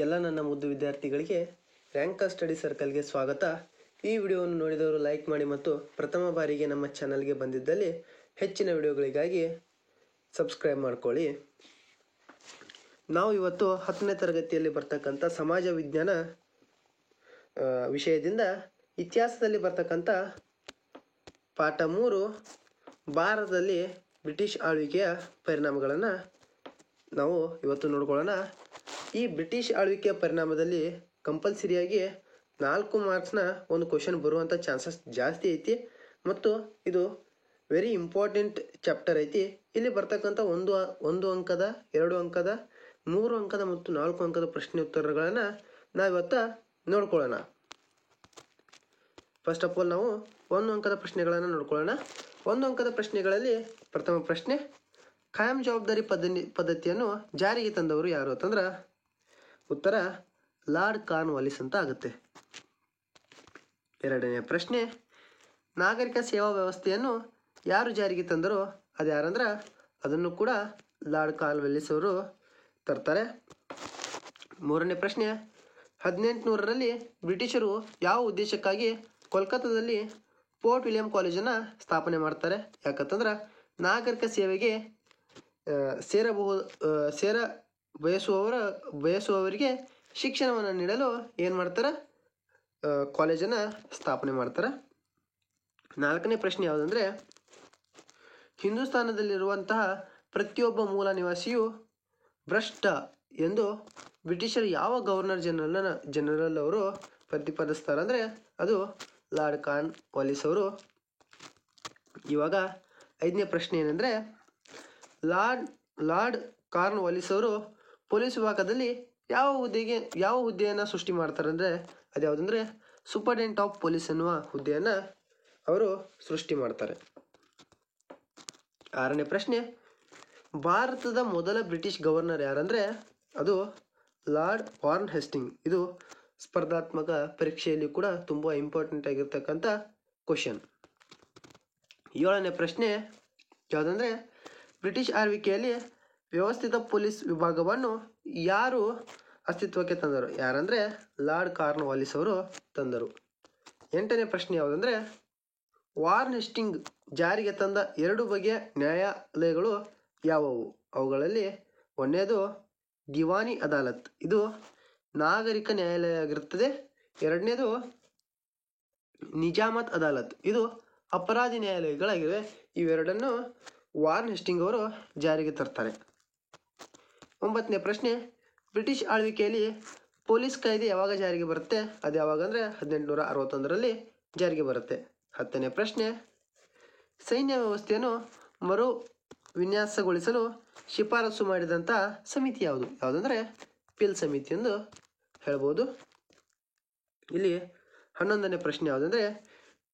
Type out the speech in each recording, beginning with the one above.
ಎಲ್ಲ ನನ್ನ ಮುದ್ದು ವಿದ್ಯಾರ್ಥಿಗಳಿಗೆ ರ್ಯಾಂಕರ್ ಸ್ಟಡಿ ಸರ್ಕಲ್ಗೆ ಸ್ವಾಗತ. ಈ ವಿಡಿಯೋವನ್ನು ನೋಡಿದವರು ಲೈಕ್ ಮಾಡಿ ಮತ್ತು ಪ್ರಥಮ ಬಾರಿಗೆ ನಮ್ಮ ಚಾನಲ್ಗೆ ಬಂದಿದ್ದಲ್ಲಿ ಹೆಚ್ಚಿನ ವಿಡಿಯೋಗಳಿಗಾಗಿ ಸಬ್ಸ್ಕ್ರೈಬ್ ಮಾಡ್ಕೊಳ್ಳಿ. ನಾವು ಇವತ್ತು 10ನೇ ತರಗತಿಯಲ್ಲಿ ಬರ್ತಕ್ಕಂಥ ಸಮಾಜ ವಿಜ್ಞಾನ ವಿಷಯದಿಂದ ಇತಿಹಾಸದಲ್ಲಿ ಬರ್ತಕ್ಕಂಥ ಪಾಠ 3 ಭಾರತದಲ್ಲಿ ಬ್ರಿಟಿಷ್ ಆಳ್ವಿಕೆಯ ಪರಿಣಾಮಗಳನ್ನು ನಾವು ಇವತ್ತು ನೋಡ್ಕೊಳ್ಳೋಣ. ಈ ಬ್ರಿಟಿಷ್ ಆಳ್ವಿಕೆಯ ಪರಿಣಾಮದಲ್ಲಿ ಕಂಪಲ್ಸರಿಯಾಗಿ 4 ಮಾರ್ಕ್ಸ್ನ ಒಂದು ಕ್ವಶನ್ ಬರುವಂಥ ಚಾನ್ಸಸ್ ಜಾಸ್ತಿ ಐತಿ ಮತ್ತು ಇದು ವೆರಿ ಇಂಪಾರ್ಟೆಂಟ್ ಚಾಪ್ಟರ್ ಐತಿ. ಇಲ್ಲಿ ಬರ್ತಕ್ಕಂಥ ಒಂದು ಅಂಕದ, 2 ಅಂಕದ, 3 ಅಂಕದ ಮತ್ತು 4 ಅಂಕದ ಪ್ರಶ್ನೆ ಉತ್ತರಗಳನ್ನು ನಾವಿವತ್ತು ನೋಡ್ಕೊಳ್ಳೋಣ. ಫಸ್ಟ್ ಆಫ್ ಆಲ್ ನಾವು 1 ಅಂಕದ ಪ್ರಶ್ನೆಗಳನ್ನು ನೋಡ್ಕೊಳ್ಳೋಣ. 1 ಅಂಕದ ಪ್ರಶ್ನೆಗಳಲ್ಲಿ ಪ್ರಥಮ ಪ್ರಶ್ನೆ, ಖಾಯಂ ಜವಾಬ್ದಾರಿ ಪದ್ಧತಿಯನ್ನು ಜಾರಿಗೆ ತಂದವರು ಯಾರು ಅಂತಂದ್ರೆ ಉತ್ತರ ಲಾರ್ಡ್ ಕಾರ್ನ್ವಾಲಿಸ್ ಅಂತ ಆಗುತ್ತೆ. ಎರಡನೇ ಪ್ರಶ್ನೆ, ನಾಗರಿಕ ಸೇವಾ ವ್ಯವಸ್ಥೆಯನ್ನು ಯಾರು ಜಾರಿಗೆ ತಂದರೋ ಅದು ಯಾರಂದ್ರೆ ಅದನ್ನು ಕೂಡ ಲಾರ್ಡ್ ಕಾರ್ನ್ವಾಲಿಸ್ ಅವರು ತರ್ತಾರೆ. ಮೂರನೇ ಪ್ರಶ್ನೆ, 1800ರಲ್ಲಿ ಬ್ರಿಟಿಷರು ಯಾವ ಉದ್ದೇಶಕ್ಕಾಗಿ ಕೋಲ್ಕತ್ತಾದಲ್ಲಿ ಫೋರ್ಟ್ ವಿಲಿಯಂ ಕಾಲೇಜನ್ನು ಸ್ಥಾಪನೆ ಮಾಡ್ತಾರೆ? ಯಾಕಂತಂದ್ರೆ ನಾಗರಿಕ ಸೇವೆಗೆ ಬಯಸುವವರಿಗೆ ಶಿಕ್ಷಣವನ್ನು ನೀಡಲು ಏನು ಮಾಡ್ತಾರೆ? ಕಾಲೇಜನ್ನು ಸ್ಥಾಪನೆ ಮಾಡ್ತಾರೆ. 4ನೇ ಪ್ರಶ್ನೆ ಯಾವುದಂದರೆ, ಹಿಂದೂಸ್ತಾನದಲ್ಲಿರುವಂತಹ ಪ್ರತಿಯೊಬ್ಬ ಮೂಲ ನಿವಾಸಿಯು ಭ್ರಷ್ಟ ಎಂದು ಬ್ರಿಟಿಷರು ಯಾವ ಗವರ್ನರ್ ಜನರಲ್ ಅವರು ಪ್ರತಿಪಾದಿಸ್ತಾರೆ ಅಂದರೆ ಅದು ಲಾರ್ಡ್ ಕಾರ್ನ್ವಾಲಿಸ್ ಅವರು. ಇವಾಗ 5ನೇ ಪ್ರಶ್ನೆ ಏನಂದರೆ, ಲಾರ್ಡ್ ಕಾರ್ನ್ವಾಲಿಸ್ ಅವರು ಪೊಲೀಸ್ ವಿಭಾಗದಲ್ಲಿ ಯಾವ ಹುದ್ದೆಯನ್ನು ಸೃಷ್ಟಿ ಮಾಡ್ತಾರೆ ಅಂದರೆ ಅದು ಯಾವುದಂದರೆ ಸೂಪರ್ಡೆಂಟ್ ಆಫ್ ಪೊಲೀಸ್ ಎನ್ನುವ ಹುದ್ದೆಯನ್ನು ಅವರು ಸೃಷ್ಟಿ ಮಾಡ್ತಾರೆ. 6ನೇ ಪ್ರಶ್ನೆ, ಭಾರತದ ಮೊದಲ ಬ್ರಿಟಿಷ್ ಗವರ್ನರ್ ಯಾರಂದರೆ ಅದು ಲಾರ್ಡ್ ವಾರ್ನ್ ಹೇಸ್ಟಿಂಗ್. ಇದು ಸ್ಪರ್ಧಾತ್ಮಕ ಪರೀಕ್ಷೆಯಲ್ಲಿ ಕೂಡ ತುಂಬ ಇಂಪಾರ್ಟೆಂಟ್ ಆಗಿರ್ತಕ್ಕಂಥ ಕ್ವಶನ್. 7ನೇ ಪ್ರಶ್ನೆ ಯಾವುದಂದರೆ, ಬ್ರಿಟಿಷ್ ಆಳ್ವಿಕೆಯಲ್ಲಿ ವ್ಯವಸ್ಥಿತ ಪೊಲೀಸ್ ವಿಭಾಗವನ್ನು ಯಾರು ಅಸ್ತಿತ್ವಕ್ಕೆ ತಂದರು? ಯಾರಂದರೆ ಲಾರ್ಡ್ ಕಾರ್ನ್ವಾಲಿಸ್ ಅವರು ತಂದರು. 8ನೇ ಪ್ರಶ್ನೆ ಯಾವುದಂದರೆ, ವಾರ್ನ್ ಹೇಸ್ಟಿಂಗ್ ಜಾರಿಗೆ ತಂದ 2 ಬಗೆಯ ನ್ಯಾಯಾಲಯಗಳು ಯಾವುವು? ಅವುಗಳಲ್ಲಿ ಒಂದನೇದು ದಿವಾನಿ ಅದಾಲತ್, ಇದು ನಾಗರಿಕ ನ್ಯಾಯಾಲಯ ಆಗಿರುತ್ತದೆ. 2ನೇದು ನಿಜಾಮತ್ ಅದಾಲತ್, ಇದು ಅಪರಾಧಿ ನ್ಯಾಯಾಲಯಗಳಾಗಿವೆ. ಇವೆರಡನ್ನು ವಾರ್ನ್ ಹೇಸ್ಟಿಂಗ್ ಅವರು ಜಾರಿಗೆ ತರ್ತಾರೆ. 9ನೇ ಪ್ರಶ್ನೆ, ಬ್ರಿಟಿಷ್ ಆಳ್ವಿಕೆಯಲ್ಲಿ ಪೊಲೀಸ್ ಕಾಯ್ದೆ ಯಾವಾಗ ಜಾರಿಗೆ ಬರುತ್ತೆ? ಅದು ಯಾವಾಗ ಅಂದರೆ 1861ರಲ್ಲಿ ಜಾರಿಗೆ ಬರುತ್ತೆ. 10ನೇ ಪ್ರಶ್ನೆ, ಸೈನ್ಯ ವ್ಯವಸ್ಥೆಯನ್ನು ಮರು ವಿನ್ಯಾಸಗೊಳಿಸಲು ಶಿಫಾರಸು ಮಾಡಿದಂಥ ಸಮಿತಿ ಯಾವುದು? ಯಾವುದಂದರೆ ಪಿಲ್ ಸಮಿತಿ ಎಂದು ಹೇಳ್ಬೋದು. ಇಲ್ಲಿ 11ನೇ ಪ್ರಶ್ನೆ ಯಾವುದಂದರೆ,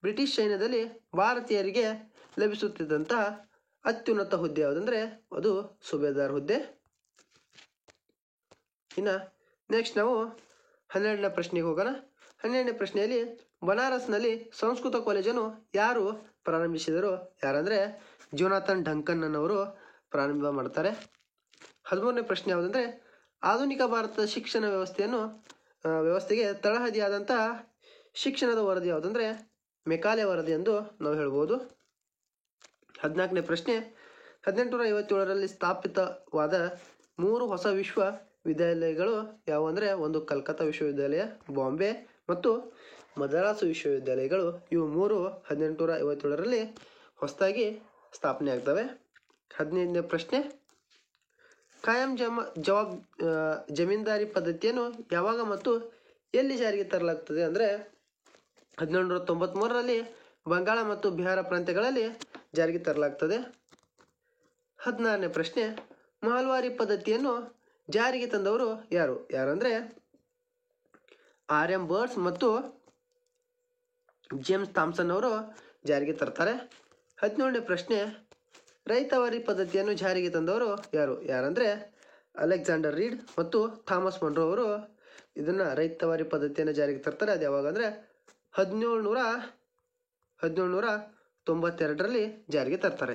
ಬ್ರಿಟಿಷ್ ಸೈನ್ಯದಲ್ಲಿ ಭಾರತೀಯರಿಗೆ ಲಭಿಸುತ್ತಿದ್ದಂಥ ಅತ್ಯುನ್ನತ ಹುದ್ದೆ ಯಾವುದಂದರೆ ಅದು ಸುಬೇದಾರ್ ಹುದ್ದೆ. ಇನ್ನು ನೆಕ್ಸ್ಟ್ ನಾವು 12ನೇ ಪ್ರಶ್ನೆಗೆ ಹೋಗೋಣ. 12ನೇ ಪ್ರಶ್ನೆಯಲ್ಲಿ ಬನಾರಸ್ನಲ್ಲಿ ಸಂಸ್ಕೃತ ಕಾಲೇಜನ್ನು ಯಾರು ಪ್ರಾರಂಭಿಸಿದರು? ಯಾರಂದರೆ ಜೋನಾಥನ್ ಡಂಕನ್ ಅನ್ನೋರು ಪ್ರಾರಂಭ ಮಾಡ್ತಾರೆ. 13ನೇ ಪ್ರಶ್ನೆ ಯಾವುದಂದರೆ, ಆಧುನಿಕ ಭಾರತದ ಶಿಕ್ಷಣ ವ್ಯವಸ್ಥೆಗೆ ತಳಹದಿಯಾದಂಥ ಶಿಕ್ಷಣದ ವರದಿ ಯಾವುದಂದರೆ ಮೆಕಾಲೆ ವರದಿ ಎಂದು ನಾವು ಹೇಳ್ಬೋದು. 14ನೇ ಪ್ರಶ್ನೆ, 1857ರಲ್ಲಿ ಸ್ಥಾಪಿತವಾದ 3 ಹೊಸ ವಿಶ್ವವಿದ್ಯಾಲಯಗಳು ಯಾವುವು ಅಂದರೆ ಒಂದು ಕಲ್ಕತ್ತಾ ವಿಶ್ವವಿದ್ಯಾಲಯ, ಬಾಂಬೆ ಮತ್ತು ಮದ್ರಾಸ್ ವಿಶ್ವವಿದ್ಯಾಲಯಗಳು. ಇವು 3 1857ರಲ್ಲಿ ಹೊಸದಾಗಿ ಸ್ಥಾಪನೆ ಆಗ್ತವೆ. 15ನೇ ಪ್ರಶ್ನೆ, ಖಾಯಂ ಜಮೀನ್ದಾರಿ ಪದ್ಧತಿಯನ್ನು ಯಾವಾಗ ಮತ್ತು ಎಲ್ಲಿ ಜಾರಿಗೆ ತರಲಾಗ್ತದೆ ಅಂದರೆ 1893ರಲ್ಲಿ ಬಂಗಾಳ ಮತ್ತು ಬಿಹಾರ ಪ್ರಾಂತ್ಯಗಳಲ್ಲಿ ಜಾರಿಗೆ ತರಲಾಗ್ತದೆ. 16ನೇ ಪ್ರಶ್ನೆ, ಮಹಲ್ವಾರಿ ಪದ್ಧತಿಯನ್ನು ಜಾರಿಗೆ ತಂದವರು ಯಾರಂದರೆ RM ಬರ್ಡ್ಸ್ ಮತ್ತು ಜೇಮ್ಸ್ ಥಾಮ್ಸನ್ ಅವರು ಜಾರಿಗೆ ತರ್ತಾರೆ. 17ನೇ ಪ್ರಶ್ನೆ, ರೈತವಾರಿ ಪದ್ಧತಿಯನ್ನು ಜಾರಿಗೆ ತಂದವರು ಯಾರಂದರೆ ಅಲೆಕ್ಸಾಂಡರ್ ರೀಡ್ ಮತ್ತು ಥಾಮಸ್ ಮೊನ್ರೋ ಅವರು ಇದನ್ನು ರೈತವಾರಿ ಪದ್ಧತಿಯನ್ನು ಜಾರಿಗೆ ತರ್ತಾರೆ. ಅದು ಯಾವಾಗ ಅಂದರೆ 1792ರಲ್ಲಿ ಜಾರಿಗೆ ತರ್ತಾರೆ.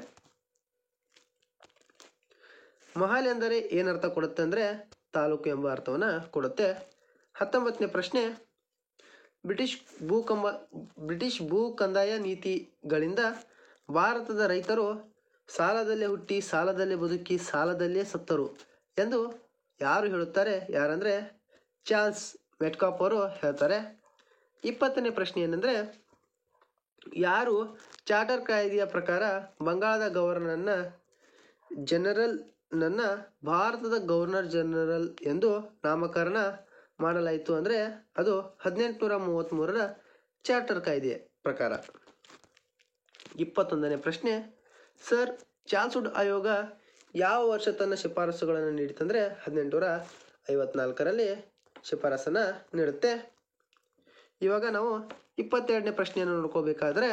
ಮಹಲ್ ಎಂದರೆ ಏನರ್ಥ ಕೊಡುತ್ತೆ ಅಂದರೆ ತಾಲೂಕು ಎಂಬ ಅರ್ಥವನ್ನು ಕೊಡುತ್ತೆ. 19ನೇ ಪ್ರಶ್ನೆ, ಬ್ರಿಟಿಷ್ ಭೂ ಕಂದಾಯ ನೀತಿಗಳಿಂದ ಭಾರತದ ರೈತರು ಸಾಲದಲ್ಲೇ ಹುಟ್ಟಿ ಸಾಲದಲ್ಲೇ ಬದುಕಿ ಸಾಲದಲ್ಲೇ ಸತ್ತರು ಎಂದು ಯಾರು ಹೇಳುತ್ತಾರೆ? ಯಾರಂದರೆ ಚಾರ್ಲ್ಸ್ ಮೆಟ್ಕಾಫ್ ಅವರು ಹೇಳ್ತಾರೆ. 20ನೇ ಪ್ರಶ್ನೆ ಏನಂದರೆ, ಯಾರು ಚಾರ್ಟರ್ ಕಾಯ್ದೆಯ ಪ್ರಕಾರ ಬಂಗಾಳದ ಗವರ್ನರ್ನ ಜನರಲ್ನನ್ನು ಭಾರತದ ಗವರ್ನರ್ ಜನರಲ್ ಎಂದು ನಾಮಕರಣ ಮಾಡಲಾಯಿತು? ಅಂದರೆ ಅದು 1833ರ ಚಾರ್ಟರ್ ಕಾಯ್ದೆಯ ಪ್ರಕಾರ. 21ನೇ ಪ್ರಶ್ನೆ, ಸರ್ ಚಾರ್ಲ್ಸ್ ವುಡ್ ಆಯೋಗ ಯಾವ ವರ್ಷ ತನ್ನ ಶಿಫಾರಸುಗಳನ್ನು ನೀಡಿತಂದರೆ 1854ರಲ್ಲಿ ಶಿಫಾರಸನ್ನು ನೀಡುತ್ತೆ. ಇವಾಗ ನಾವು 22ನೇ ಪ್ರಶ್ನೆಯನ್ನು ನೋಡ್ಕೋಬೇಕಾದ್ರೆ,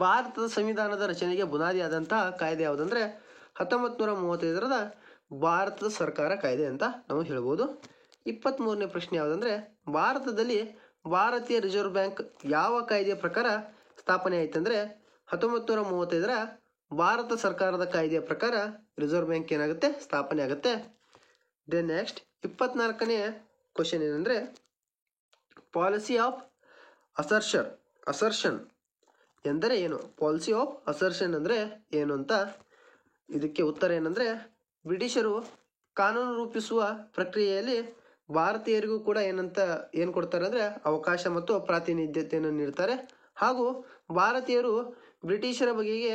ಭಾರತದ ಸಂವಿಧಾನದ ರಚನೆಗೆ ಬುನಾದಿಯಾದಂತಹ ಕಾಯ್ದೆ ಯಾವುದಂದರೆ 1935ರ ಭಾರತದ ಸರ್ಕಾರ ಕಾಯ್ದೆ ಅಂತ ನಾವು ಹೇಳ್ಬೋದು. 23ನೇ ಪ್ರಶ್ನೆ ಯಾವುದಂದರೆ, ಭಾರತದಲ್ಲಿ ಭಾರತೀಯ ರಿಸರ್ವ್ ಬ್ಯಾಂಕ್ ಯಾವ ಕಾಯ್ದೆಯ ಪ್ರಕಾರ ಸ್ಥಾಪನೆ ಆಯ್ತಂದರೆ 1935ರ ಭಾರತ ಸರ್ಕಾರದ ಕಾಯ್ದೆಯ ಪ್ರಕಾರ ರಿಸರ್ವ್ ಬ್ಯಾಂಕ್ ಏನಾಗುತ್ತೆ, ಸ್ಥಾಪನೆ ಆಗುತ್ತೆ. ದೆನ್ ನೆಕ್ಸ್ಟ್ 24ನೇ ಕ್ವಶನ್ ಏನಂದರೆ, ಪಾಲಿಸಿ ಆಫ್ ಅಸರ್ಷನ್ ಎಂದರೆ ಏನು? ಪಾಲಿಸಿ ಆಫ್ ಅಸರ್ಷನ್ ಅಂದರೆ ಏನು ಅಂತ. ಇದಕ್ಕೆ ಉತ್ತರ ಏನಂದರೆ, ಬ್ರಿಟಿಷರು ಕಾನೂನು ರೂಪಿಸುವ ಪ್ರಕ್ರಿಯೆಯಲ್ಲಿ ಭಾರತೀಯರಿಗೂ ಕೂಡ ಏನು ಕೊಡ್ತಾರೆ ಅಂದರೆ ಅವಕಾಶ ಮತ್ತು ಪ್ರಾತಿನಿಧ್ಯತೆಯನ್ನು ನೀಡ್ತಾರೆ. ಹಾಗೂ ಭಾರತೀಯರು ಬ್ರಿಟಿಷರ ಬಗೆಗೆ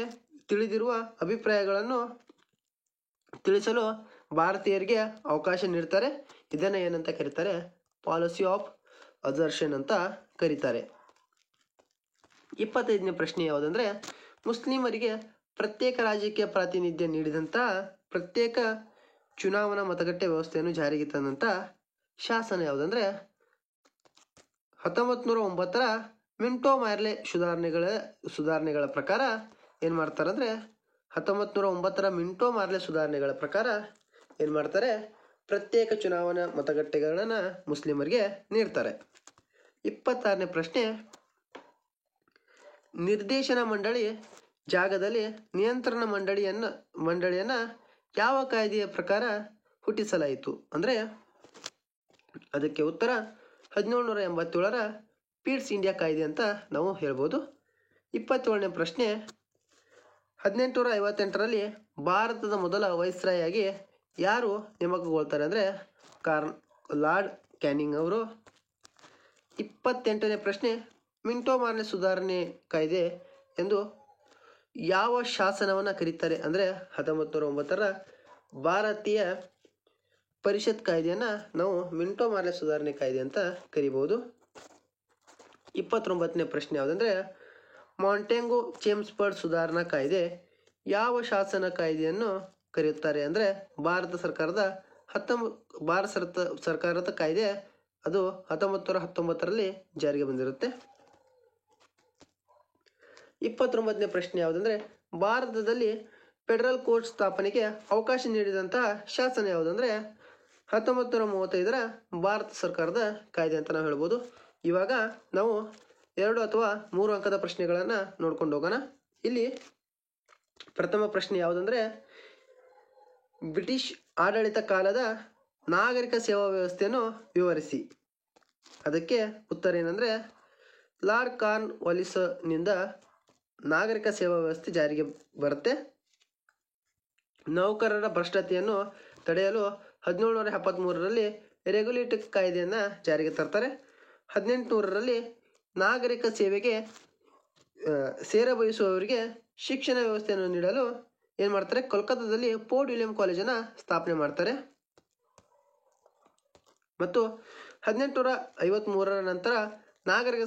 ತಿಳಿದಿರುವ ಅಭಿಪ್ರಾಯಗಳನ್ನು ತಿಳಿಸಲು ಭಾರತೀಯರಿಗೆ ಅವಕಾಶ ನೀಡ್ತಾರೆ. ಇದನ್ನು ಏನಂತ ಕರೀತಾರೆ? ಪಾಲಿಸಿ ಆಫ್ ಅಸರ್ಷನ್ ಅಂತ ಕರೀತಾರೆ. 25ನೇ ಪ್ರಶ್ನೆ ಯಾವುದಂದರೆ, ಮುಸ್ಲಿಮರಿಗೆ ಪ್ರತ್ಯೇಕ ರಾಜಕೀಯ ಪ್ರಾತಿನಿಧ್ಯ ನೀಡಿದಂಥ ಪ್ರತ್ಯೇಕ ಚುನಾವಣಾ ಮತಗಟ್ಟೆ ವ್ಯವಸ್ಥೆಯನ್ನು ಜಾರಿಗೆ ತಂದಂಥ ಶಾಸನ ಯಾವುದಂದರೆ 1909ರ ಮಿಂಟೋ ಮಾರ್ಲೆ ಸುಧಾರಣೆಗಳ ಪ್ರಕಾರ ಏನು ಮಾಡ್ತಾರೆ ಅಂದರೆ 1909ರ ಮಿಂಟೋ ಮಾರ್ಲೆ ಸುಧಾರಣೆಗಳ ಪ್ರಕಾರ ಏನು ಮಾಡ್ತಾರೆ? ಪ್ರತ್ಯೇಕ ಚುನಾವಣಾ ಮತಗಟ್ಟೆಗಳನ್ನು ಮುಸ್ಲಿಮರಿಗೆ ನೀಡ್ತಾರೆ. 26ನೇ ಪ್ರಶ್ನೆ, ನಿರ್ದೇಶನ ಮಂಡಳಿ ಜಾಗದಲ್ಲಿ ನಿಯಂತ್ರಣ ಮಂಡಳಿಯನ್ನು ಯಾವ ಕಾಯ್ದೆಯ ಪ್ರಕಾರ ಹುಟ್ಟಿಸಲಾಯಿತು? ಅಂದರೆ ಅದಕ್ಕೆ ಉತ್ತರ 1787ರ ಪೀಟ್ಸ್ ಇಂಡಿಯಾ ಕಾಯ್ದೆ ಅಂತ ನಾವು ಹೇಳ್ಬೋದು. 27ನೇ ಪ್ರಶ್ನೆ, 1858ರಲ್ಲಿ ಭಾರತದ ಮೊದಲ ವೈಸ್ರಾಯಾಗಿ ಯಾರು ನೇಮಕಗೊಳ್ತಾರೆ? ಅಂದರೆ ಲಾರ್ಡ್ ಕ್ಯಾನಿಂಗ್ ಅವರು. 28ನೇ ಪ್ರಶ್ನೆ, ಮಿಂಟೋ ಮಾರ್ಲೆ ಸುಧಾರಣೆ ಕಾಯ್ದೆ ಎಂದು ಯಾವ ಶಾಸನವನ್ನು ಕರೀತಾರೆ? ಅಂದರೆ 1909ರ ಭಾರತೀಯ ಪರಿಷತ್ ಕಾಯ್ದೆಯನ್ನು ನಾವು ಮಿಂಟೋ ಮಾರ್ಲೆ ಸುಧಾರಣೆ ಕಾಯ್ದೆ ಅಂತ ಕರಿಬಹುದು. 29ನೇ ಪ್ರಶ್ನೆ ಯಾವುದಂದರೆ, ಮಾಂಟೆಗೊ ಚೇಮ್ಸ್ಫರ್ಡ್ ಸುಧಾರಣಾ ಕಾಯ್ದೆ ಯಾವ ಶಾಸನ ಕಾಯ್ದೆಯನ್ನು ಕರೆಯುತ್ತಾರೆ? ಅಂದರೆ ಭಾರತ ಸರ್ಕಾರದ ಕಾಯ್ದೆ. ಅದು 1919ರಲ್ಲಿ ಜಾರಿಗೆ ಬಂದಿರುತ್ತೆ. 29ನೇ ಪ್ರಶ್ನೆ ಯಾವುದಂದರೆ, ಭಾರತದಲ್ಲಿ ಫೆಡರಲ್ ಕೋರ್ಟ್ ಸ್ಥಾಪನೆಗೆ ಅವಕಾಶ ನೀಡಿದಂತಹ ಶಾಸನ ಯಾವುದಂದರೆ 1935ರ ಭಾರತ ಸರ್ಕಾರದ ಕಾಯ್ದೆ ಅಂತ ನಾವು ಹೇಳ್ಬೋದು. ಇವಾಗ ನಾವು 2 ಅಥವಾ 3 ಅಂಕದ ಪ್ರಶ್ನೆಗಳನ್ನು ನೋಡ್ಕೊಂಡು ಹೋಗೋಣ. ಇಲ್ಲಿ ಪ್ರಥಮ ಪ್ರಶ್ನೆ ಯಾವುದಂದರೆ, ಬ್ರಿಟಿಷ್ ಆಡಳಿತ ಕಾಲದ ನಾಗರಿಕ ಸೇವಾ ವ್ಯವಸ್ಥೆಯನ್ನು ವಿವರಿಸಿ. ಅದಕ್ಕೆ ಉತ್ತರ ಏನಂದರೆ, ಲಾರ್ಡ್ ಕಾರ್ನ್ ವಾಲಿಸ್ನಿಂದ ನಾಗರಿಕ ಸೇವಾ ವ್ಯವಸ್ಥೆ ಜಾರಿಗೆ ಬರುತ್ತೆ. ನೌಕರರ ಭ್ರಷ್ಟತೆಯನ್ನು ತಡೆಯಲು 1773ರಲ್ಲಿ ರೆಗ್ಯುಲೇಟಿವ್ ಕಾಯ್ದೆಯನ್ನು ಜಾರಿಗೆ ತರ್ತಾರೆ. 1800ರಲ್ಲಿ ನಾಗರಿಕ ಸೇವೆಗೆ ಸೇರಬಯಸುವವರಿಗೆ ಶಿಕ್ಷಣ ವ್ಯವಸ್ಥೆಯನ್ನು ನೀಡಲು ಏನು ಮಾಡ್ತಾರೆ? ಕೋಲ್ಕತ್ತಾದಲ್ಲಿ ಫೋರ್ಟ್ ವಿಲಿಯಂ ಕಾಲೇಜನ್ನು ಸ್ಥಾಪನೆ ಮಾಡ್ತಾರೆ. ಮತ್ತು 1853ರ ನಂತರ ನಾಗರಿಕ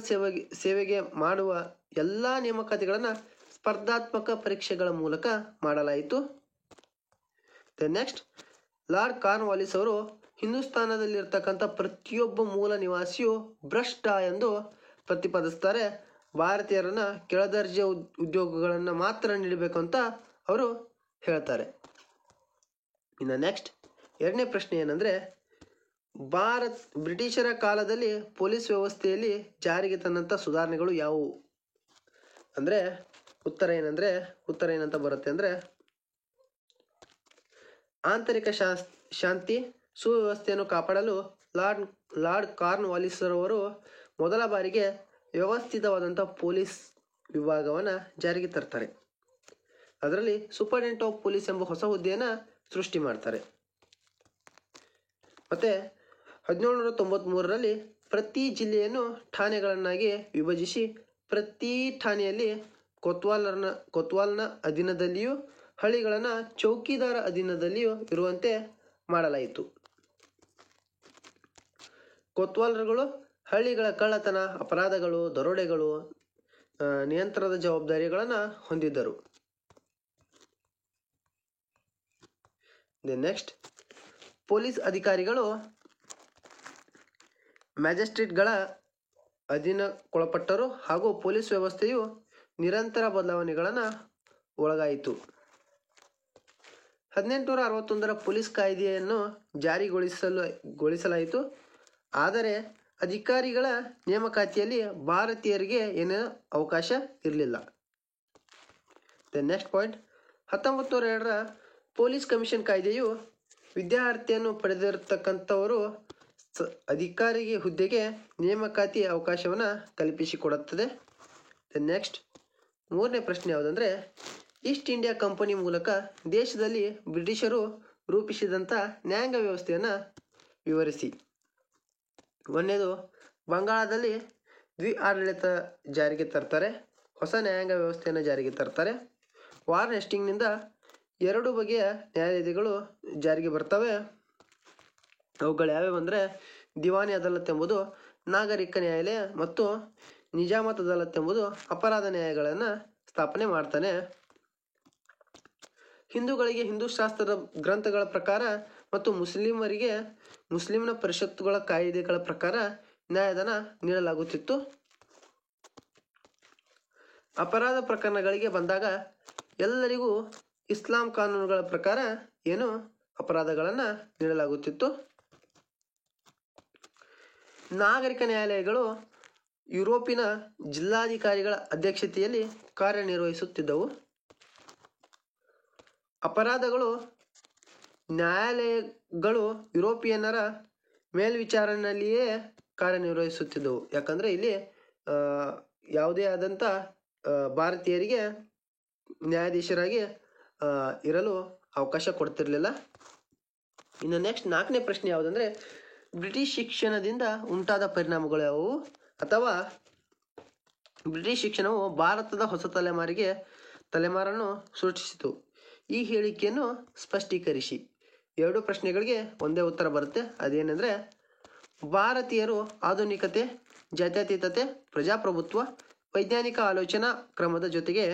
ಸೇವೆಗೆ ಮಾಡುವ ಎಲ್ಲ ನೇಮಕಾತಿಗಳನ್ನು ಸ್ಪರ್ಧಾತ್ಮಕ ಪರೀಕ್ಷೆಗಳ ಮೂಲಕ ಮಾಡಲಾಯಿತು. ನೆಕ್ಸ್ಟ್, ಲಾರ್ಡ್ ಕಾರ್ನ್ ವಾಲಿಸ್ ಅವರು ಹಿಂದೂಸ್ತಾನದಲ್ಲಿರ್ತಕ್ಕಂಥ ಪ್ರತಿಯೊಬ್ಬ ಮೂಲ ನಿವಾಸಿಯು ಭ್ರಷ್ಟ ಎಂದು ಪ್ರತಿಪಾದಿಸ್ತಾರೆ. ಭಾರತೀಯರನ್ನು ಕೆಳದರ್ಜೆಯ ಉದ್ಯೋಗಗಳನ್ನು ಮಾತ್ರ ನೀಡಬೇಕು ಅಂತ ಅವರು ಹೇಳ್ತಾರೆ. ಇನ್ನು ನೆಕ್ಸ್ಟ್ 2ನೇ ಪ್ರಶ್ನೆ ಏನಂದರೆ, ಬ್ರಿಟಿಷರ ಕಾಲದಲ್ಲಿ ಪೊಲೀಸ್ ವ್ಯವಸ್ಥೆಯಲ್ಲಿ ಜಾರಿಗೆ ತಂದಂಥ ಸುಧಾರಣೆಗಳು ಯಾವುವು? ಅಂದರೆ ಉತ್ತರ ಏನಂತ ಬರುತ್ತೆ ಅಂದರೆ, ಆಂತರಿಕ ಶಾಂತಿ ಸುವ್ಯವಸ್ಥೆಯನ್ನು ಕಾಪಾಡಲು ಲಾರ್ಡ್ ಕಾರ್ನ್ವಾಲಿಸ್ರವರು ಮೊದಲ ಬಾರಿಗೆ ವ್ಯವಸ್ಥಿತವಾದಂಥ ಪೊಲೀಸ್ ವಿಭಾಗವನ್ನು ಜಾರಿಗೆ ತರ್ತಾರೆ. ಅದರಲ್ಲಿ ಸೂಪರಿಂಟೆಂಡೆಂಟ್ ಆಫ್ ಪೊಲೀಸ್ ಎಂಬ ಹೊಸ ಹುದ್ದೆಯನ್ನು ಸೃಷ್ಟಿ ಮಾಡ್ತಾರೆ. ಮತ್ತು 1793ರಲ್ಲಿ ಪ್ರತಿ ಜಿಲ್ಲೆಯನ್ನು ಠಾಣೆಗಳನ್ನಾಗಿ ವಿಭಜಿಸಿ ಪ್ರತಿ ಠಾಣೆಯಲ್ಲಿ ಕೊತ್ವಾಲ್ನ ಅಧೀನದಲ್ಲಿಯೂ ಹಳ್ಳಿಗಳನ್ನು ಚೌಕಿದಾರ ಅಧೀನದಲ್ಲಿಯೂ ಇರುವಂತೆ ಮಾಡಲಾಯಿತು. ಕೊತ್ವಾಲರುಗಳು ಹಳ್ಳಿಗಳ ಕಳ್ಳತನ, ಅಪರಾಧಗಳು, ದರೋಡೆಗಳು ನಿಯಂತ್ರಣದ ಜವಾಬ್ದಾರಿಗಳನ್ನು ಹೊಂದಿದ್ದರು. ನೆಕ್ಸ್ಟ್, ಪೊಲೀಸ್ ಅಧಿಕಾರಿಗಳು ಮ್ಯಾಜಿಸ್ಟ್ರೇಟ್ಗಳ ಅಧೀನಕ್ಕೊಳಪಟ್ಟರು ಹಾಗೂ ಪೊಲೀಸ್ ವ್ಯವಸ್ಥೆಯು ನಿರಂತರ ಬದಲಾವಣೆಗಳನ್ನು ಒಳಗಾಯಿತು. 1861ರ ಪೊಲೀಸ್ ಕಾಯ್ದೆಯನ್ನು ಜಾರಿಗೊಳಿಸಲಾಯಿತು. ಆದರೆ ಅಧಿಕಾರಿಗಳ ನೇಮಕಾತಿಯಲ್ಲಿ ಭಾರತೀಯರಿಗೆ ಏನೂ ಅವಕಾಶ ಇರಲಿಲ್ಲ. ನೆಕ್ಸ್ಟ್ ಪಾಯಿಂಟ್, 1902ರ ಪೊಲೀಸ್ ಕಮಿಷನ್ ಕಾಯ್ದೆಯು ವಿದ್ಯಾರ್ಹತೆಯನ್ನು ಪಡೆದಿರತಕ್ಕಂಥವರು ಅಧಿಕಾರಿಗೆ ಹುದ್ದೆಗೆ ನೇಮಕಾತಿ ಅವಕಾಶವನ್ನು ಕಲ್ಪಿಸಿಕೊಡುತ್ತದೆ. ನೆಕ್ಸ್ಟ್, ಮೂರನೇ ಪ್ರಶ್ನೆ ಯಾವುದಂದರೆ, ಈಸ್ಟ್ ಇಂಡಿಯಾ ಕಂಪನಿ ಮೂಲಕ ದೇಶದಲ್ಲಿ ಬ್ರಿಟಿಷರು ರೂಪಿಸಿದಂಥ ನ್ಯಾಯಾಂಗ ವ್ಯವಸ್ಥೆಯನ್ನು ವಿವರಿಸಿ. ಒಂದನೇದು, ಬಂಗಾಳದಲ್ಲಿ ದ್ವಿ-ಆಡಳಿತ ಜಾರಿಗೆ ತರ್ತಾರೆ. ಹೊಸ ನ್ಯಾಯಾಂಗ ವ್ಯವಸ್ಥೆಯನ್ನು ಜಾರಿಗೆ ತರ್ತಾರೆ. ವಾರ್ನ್ ಹೇಸ್ಟಿಂಗ್ನಿಂದ 2 ಬಗೆಯ ನ್ಯಾಯಾಲಯಗಳು ಜಾರಿಗೆ ಬರ್ತವೆ. ಅವುಗಳು ಯಾವ್ಯಾವು ಅಂದರೆ, ದಿವಾನಿ ಅದಾಲತ್ ಎಂಬುದು ನಾಗರಿಕ ನ್ಯಾಯಾಲಯ ಮತ್ತು ನಿಜಾಮತ್ ಅದಾಲತ್ ಎಂಬುದು ಅಪರಾಧ ನ್ಯಾಯಾಲಯಗಳನ್ನು ಸ್ಥಾಪನೆ ಮಾಡ್ತಾನೆ. ಹಿಂದೂಗಳಿಗೆ ಹಿಂದೂ ಶಾಸ್ತ್ರದ ಗ್ರಂಥಗಳ ಪ್ರಕಾರ ಮತ್ತು ಮುಸ್ಲಿಮರಿಗೆ ಮುಸ್ಲಿಮ್ನ ಪರಿಷತ್ತುಗಳ ಕಾಯ್ದೆಗಳ ಪ್ರಕಾರ ನ್ಯಾಯದಾನ ನೀಡಲಾಗುತ್ತಿತ್ತು. ಅಪರಾಧ ಪ್ರಕರಣಗಳಿಗೆ ಬಂದಾಗ ಎಲ್ಲರಿಗೂ ಇಸ್ಲಾಂ ಕಾನೂನುಗಳ ಪ್ರಕಾರ ಅಪರಾಧಗಳನ್ನು ನೀಡಲಾಗುತ್ತಿತ್ತು. ನಾಗರಿಕ ನ್ಯಾಯಾಲಯಗಳು ಯುರೋಪಿನ ಜಿಲ್ಲಾಧಿಕಾರಿಗಳ ಅಧ್ಯಕ್ಷತೆಯಲ್ಲಿ ಕಾರ್ಯನಿರ್ವಹಿಸುತ್ತಿದ್ದವು. ಅಪರಾಧಗಳು ನ್ಯಾಯಾಲಯಗಳು ಯುರೋಪಿಯನ್ನರ ಮೇಲ್ವಿಚಾರಣೆಯಲ್ಲಿಯೇ ಕಾರ್ಯನಿರ್ವಹಿಸುತ್ತಿದ್ದವು. ಯಾಕಂದರೆ ಇಲ್ಲಿ ಯಾವುದೇ ಆದಂಥ ಭಾರತೀಯರಿಗೆ ನ್ಯಾಯಾಧೀಶರಾಗಿ ಇರಲು ಅವಕಾಶ ಕೊಡ್ತಿರಲಿಲ್ಲ. ಇನ್ನು ನೆಕ್ಸ್ಟ್ 4ನೇ ಪ್ರಶ್ನೆ ಯಾವುದಂದರೆ, ಬ್ರಿಟಿಷ್ ಶಿಕ್ಷಣದಿಂದ ಉಂಟಾದ ಪರಿಣಾಮಗಳು ಯಾವುವು, ಅಥವಾ ಬ್ರಿಟಿಷ್ ಶಿಕ್ಷಣವು ಭಾರತದ ಹೊಸ ತಲೆಮಾರನ್ನು ಸೃಷ್ಟಿಸಿತು. ಈ ಹೇಳಿಕೆಯನ್ನು ಸ್ಪಷ್ಟೀಕರಿಸಿ. 2 ಪ್ರಶ್ನೆಗಳಿಗೆ ಒಂದೇ ಉತ್ತರ ಬರುತ್ತೆ. ಅದೇನೆಂದರೆ, ಭಾರತೀಯರು ಆಧುನಿಕತೆ, ಜಾತ್ಯತೀತತೆ, ಪ್ರಜಾಪ್ರಭುತ್ವ, ವೈಜ್ಞಾನಿಕ ಆಲೋಚನಾ ಕ್ರಮದ ಜೊತೆಗೆ